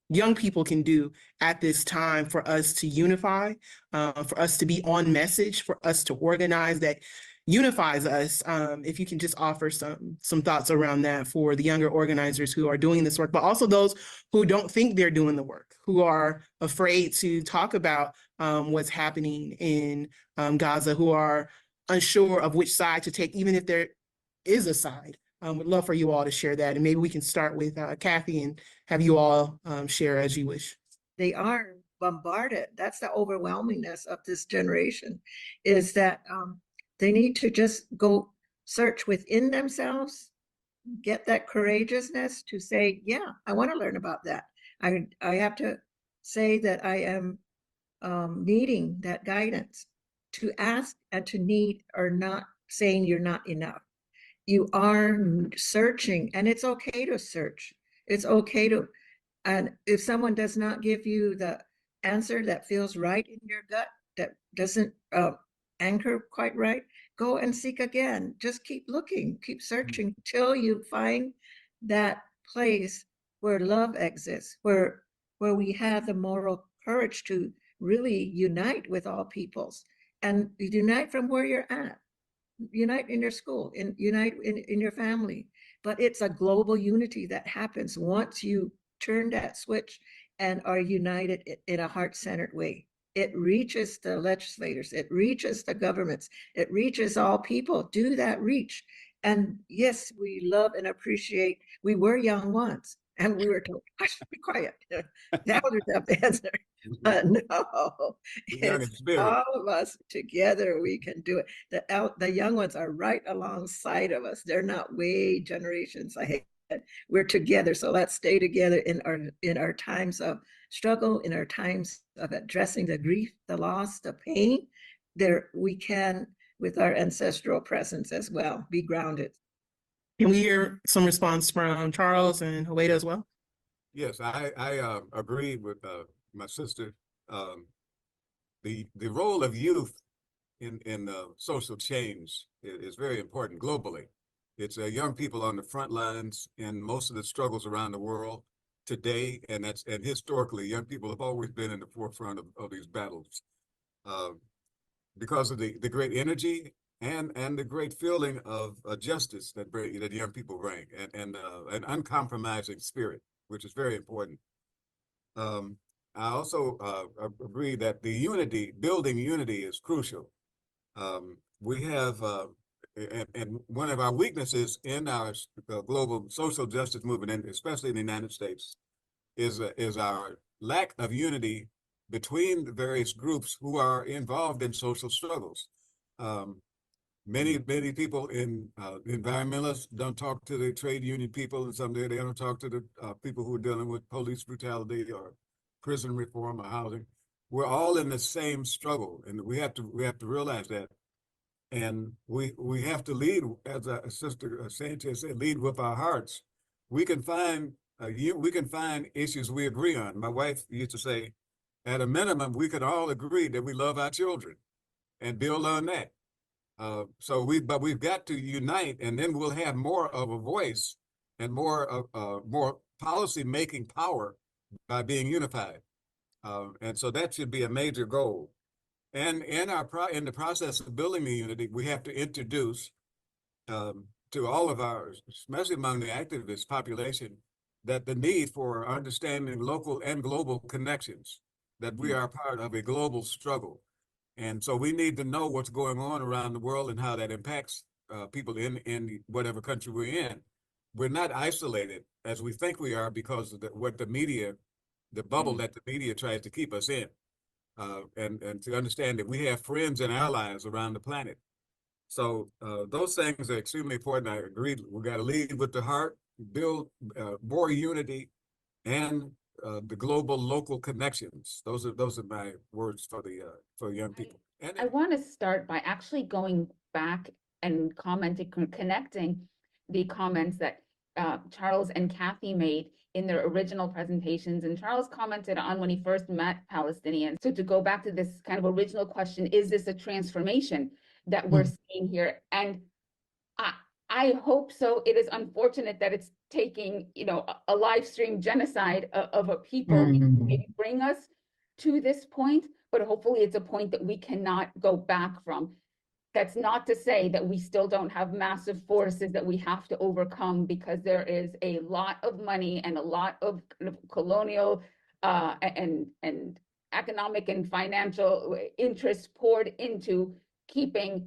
young people can do at this time for us to unify, for us to be on message, for us to organize, that unifies us. If you can just offer some thoughts around that for the younger organizers who are doing this work, but also those who don't think they're doing the work, who are afraid to talk about what's happening in Gaza, who are unsure of which side to take, even if there is a side. Would love for you all to share that. And maybe we can start with Kathy and have you all share as you wish. They are bombarded. That's the overwhelmingness of this generation, is that they need to just go search within themselves, get that courageousness to say, yeah, I want to learn about that. I have to say that I am needing that guidance. To ask and to need are not saying you're not enough. You are searching, and it's okay to search. It's okay to, and if someone does not give you the answer that feels right in your gut, that doesn't anchor quite right, go and seek again. Just keep looking, keep searching till you find that place where love exists, where we have the moral courage to really unite with all peoples, and unite from where you're at. Unite in your school, unite in your family. But it's a global unity that happens once you turn that switch and are united in a heart-centered way. It reaches the legislators, it reaches the governments, it reaches all people. Do that reach. And yes, we love and appreciate, we were young once, and we were told, I should be quiet. The elders have to answer. No, it's all of us together, we can do it. The young ones are right alongside of us. They're not way generations ahead. We're together, so let's stay together in our times of struggle, in our times of addressing the grief, the loss, the pain. There we can, with our ancestral presence as well, be grounded. Can we hear some response from Charles and Huwaida as well? Yes, I agree with my sister. The role of youth in social change is very important globally. It's young people on the front lines in most of the struggles around the world today, and historically, young people have always been in the forefront of these battles because of the great energy and the great feeling of justice that young people bring, and an uncompromising spirit, which is very important. I also agree that building unity is crucial. We have, and one of our weaknesses in our global social justice movement, and especially in the United States, is our lack of unity between the various groups who are involved in social struggles. Many people environmentalists don't talk to the trade union people, and someday they don't talk to the people who are dealing with police brutality or prison reform or housing. We're all in the same struggle, and we have to realize that. And we have to lead, as Sister Sanchez said, lead with our hearts. We can find issues we agree on. My wife used to say, at a minimum, we could all agree that we love our children and build on that. But we've got to unite, and then we'll have more of a voice and more policy making power by being unified. And so that should be a major goal. And in the process of building the unity, we have to introduce to all of ours, especially among the activist population, that the need for understanding local and global connections, that we are part of a global struggle. And so we need to know what's going on around the world and how that impacts people in whatever country we're in. We're not isolated as we think we are because of the bubble that the media tries to keep us in. And to understand that we have friends and allies around the planet. So those things are extremely important. I agree. We got to lead with the heart, build more unity, and the global local connections. Those are my words for young people. I want to start by actually going back and connecting the comments that Charles and Kathy made in their original presentations. And Charles commented on when he first met Palestinians. So to go back to this kind of original question, is this a transformation that we're seeing here? And I hope so. It is unfortunate that it's taking, a live stream genocide of a people to maybe bring us to this point, but hopefully it's a point that we cannot go back from. That's not to say that we still don't have massive forces that we have to overcome, because there is a lot of money and a lot of colonial and economic and financial interests poured into keeping,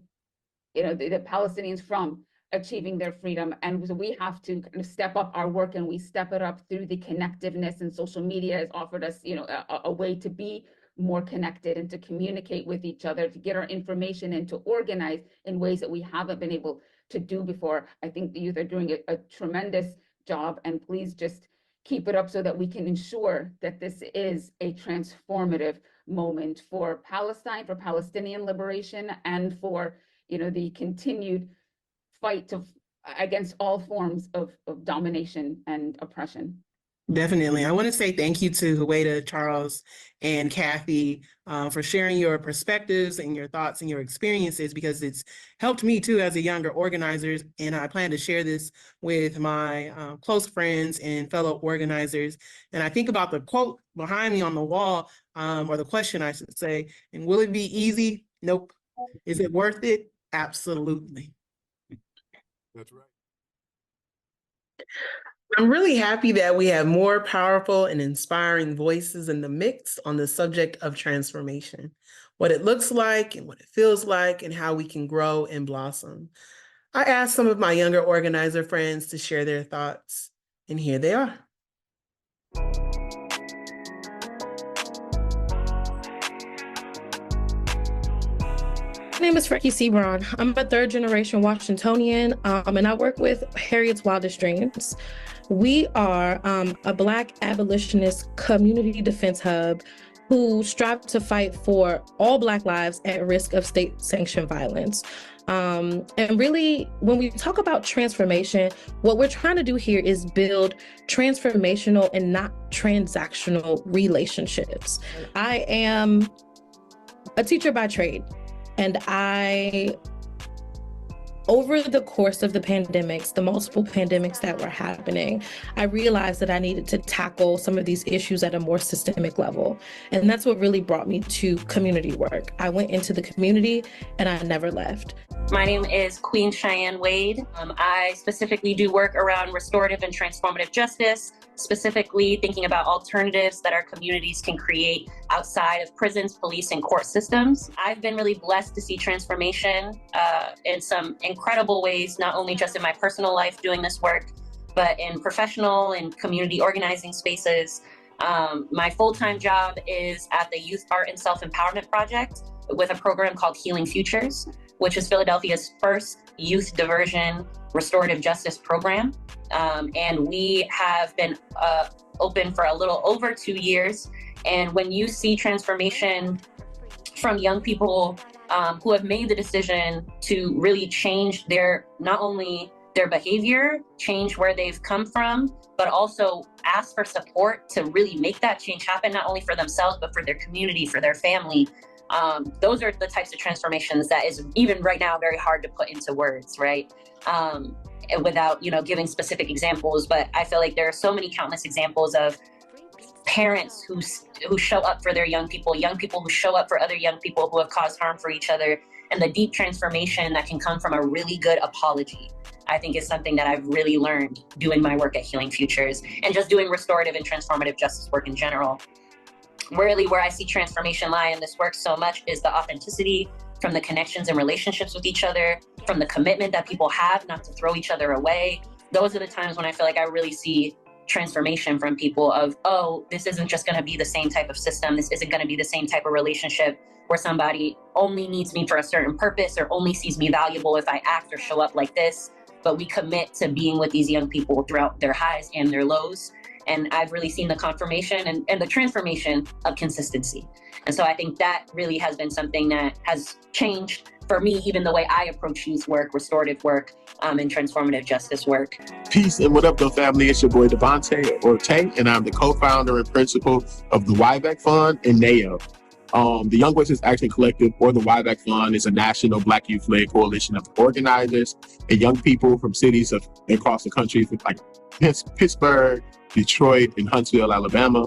the Palestinians from achieving their freedom. And so we have to kind of step up our work, and we step it up through the connectiveness, and social media has offered us, a way to be more connected and to communicate with each other, to get our information and to organize in ways that we haven't been able to do before. I think the youth are doing a tremendous job, and please just keep it up so that we can ensure that this is a transformative moment for Palestine, for Palestinian liberation, and for, the continued fight against all forms of domination and oppression. Definitely. I want to say thank you to Huwaida, Charles, and Kathy for sharing your perspectives and your thoughts and your experiences, because it's helped me too as a younger organizer. And I plan to share this with my close friends and fellow organizers. And I think about the quote behind me on the wall, or the question I should say, and will it be easy? Nope. Is it worth it? Absolutely. That's right. I'm really happy that we have more powerful and inspiring voices in the mix on the subject of transformation, what it looks like and what it feels like, and how we can grow and blossom. I asked some of my younger organizer friends to share their thoughts, and here they are. My name is Frecky Sebron. I'm a third generation Washingtonian, and I work with Harriet's Wildest Dreams. We are a Black abolitionist community defense hub who strive to fight for all Black lives at risk of state-sanctioned violence. And really, when we talk about transformation, what we're trying to do here is build transformational and not transactional relationships. I am a teacher by trade. And over the course of the pandemics, the multiple pandemics that were happening, I realized that I needed to tackle some of these issues at a more systemic level. And that's what really brought me to community work. I went into the community and I never left. My name is Queen Cheyenne Wade. I specifically do work around restorative and transformative justice, specifically thinking about alternatives that our communities can create outside of prisons, police, and court systems. I've been really blessed to see transformation in some incredible ways, not only just in my personal life doing this work, but in professional and community organizing spaces. My full-time job is at the Youth Art and Self-Empowerment Project with a program called Healing Futures, which is Philadelphia's first youth diversion restorative justice program. And we have been open for a little over 2 years. And when you see transformation from young people who have made the decision to really change not only their behavior, change where they've come from, but also ask for support to really make that change happen, not only for themselves, but for their community, for their family. Those are the types of transformations that is even right now very hard to put into words, right? Without, giving specific examples, but I feel like there are so many countless examples of parents who show up for their young people who show up for other young people who have caused harm for each other, and the deep transformation that can come from a really good apology, I think is something that I've really learned doing my work at Healing Futures and just doing restorative and transformative justice work in general. Really, where I see transformation lie in this work so much is the authenticity from the connections and relationships with each other, from the commitment that people have not to throw each other away. Those are the times when I feel like I really see transformation from people of, oh, this isn't just going to be the same type of system. This isn't going to be the same type of relationship where somebody only needs me for a certain purpose or only sees me valuable if I act or show up like this. But we commit to being with these young people throughout their highs and their lows. And I've really seen the confirmation and the transformation of consistency. And so I think that really has been something that has changed for me, even the way I approach youth work, restorative work, and transformative justice work. Peace and what up, though, family? It's your boy Devontae or Tank, and I'm the co-founder and principal of the YBAC Fund and NAO. The Young Voices Action Collective, or the YBAC Fund, is a national Black youth-led coalition of organizers and young people from cities across the country, like Pittsburgh, Detroit, and Huntsville, Alabama,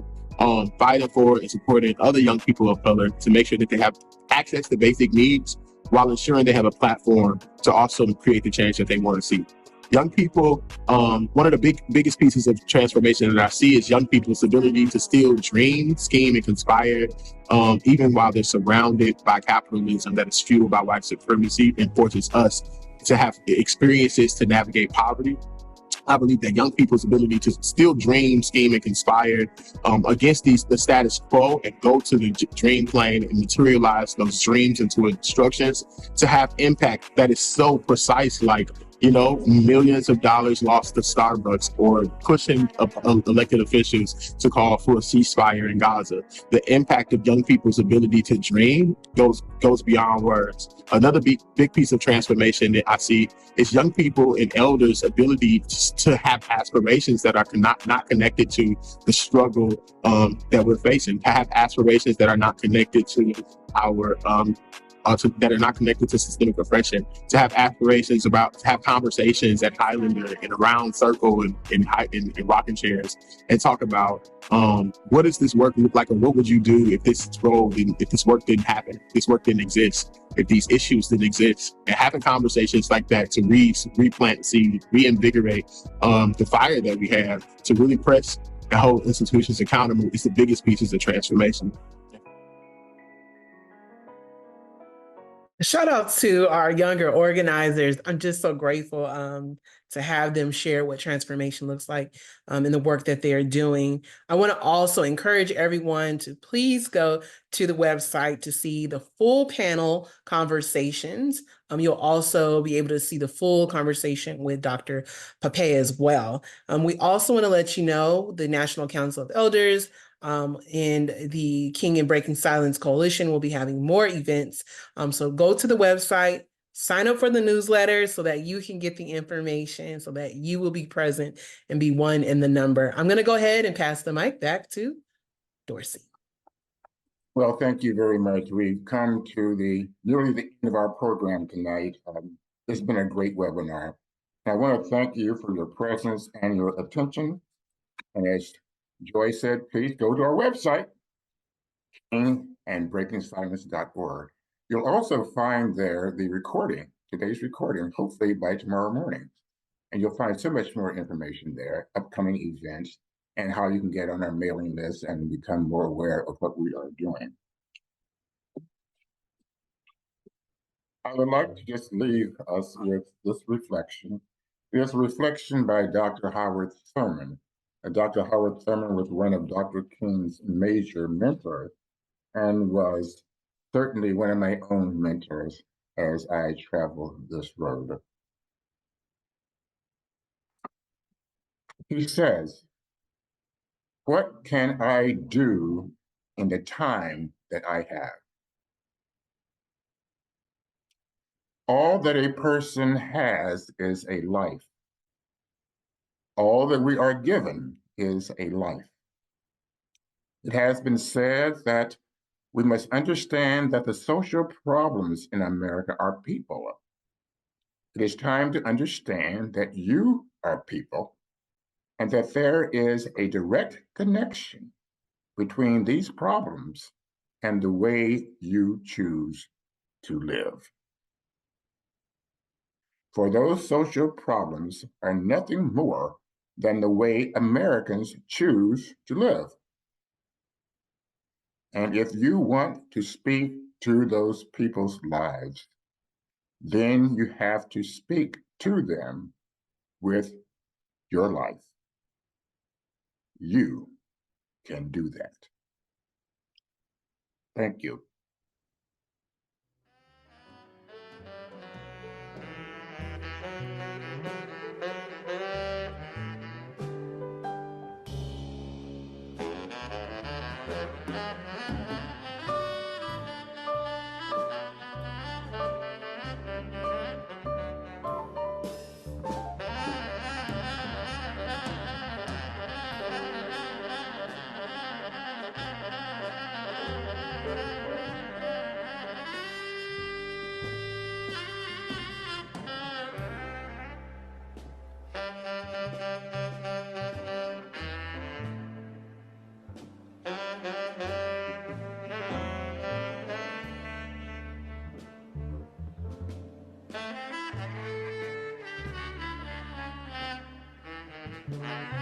fighting for and supporting other young people of color to make sure that they have access to basic needs while ensuring they have a platform to also create the change that they want to see. Young people, one of the biggest pieces of transformation that I see is young people's ability to still dream, scheme, and conspire, even while they're surrounded by capitalism that is fueled by white supremacy and forces us to have experiences to navigate poverty. I believe that young people's ability to still dream, scheme, and conspire against the status quo and go to the dream plane and materialize those dreams into instructions to have impact that is so precise, like, millions of dollars lost to Starbucks, or pushing elected officials to call for a ceasefire in Gaza. The impact of young people's ability to dream goes beyond words. Another big piece of transformation that I see is young people and elders' ability to have aspirations that are not connected to the struggle that we're facing, to have aspirations that are not connected to our that are not connected to systemic oppression, to have aspirations to have conversations at Highlander in a round circle in rocking chairs and talk about what does this work look like, and what would you do if this work didn't happen, if this work didn't exist, if these issues didn't exist, and having conversations like that to replant seed, reinvigorate the fire that we have to really press and hold institutions accountable is the biggest pieces of transformation. Shout out to our younger organizers. I'm just so grateful to have them share what transformation looks like in the work that they're doing. I want to also encourage everyone to please go to the website to see the full panel conversations. You'll also be able to see the full conversation with Dr. Pape as well. We also want to let you know the National Council of Elders and the King and Breaking Silence Coalition will be having more events. So go to the website, sign up for the newsletter so that you can get the information, so that you will be present and be one in the number. I'm going to go ahead and pass the mic back to Dorsey. Well, thank you very much. We've come to nearly the end of our program tonight. It's been a great webinar. I want to thank you for your presence and your attention. And as Joy said, please go to our website, kingandbreakingsilence.org. You'll also find there the recording, today's recording, hopefully by tomorrow morning. And you'll find so much more information there, upcoming events, and how you can get on our mailing list and become more aware of what we are doing. I would like to just leave us with this reflection. It's a reflection by Dr. Howard Thurman. Dr. Howard Thurman was one of Dr. King's major mentors and was certainly one of my own mentors as I traveled this road. He says, "What can I do in the time that I have?" All that a person has is a life. All that we are given is a life. It has been said that we must understand that the social problems in America are people. It is time to understand that you are people and that there is a direct connection between these problems and the way you choose to live. For those social problems are nothing more than the way Americans choose to live. And if you want to speak to those people's lives, then you have to speak to them with your life. You can do that. Thank you. Thank you.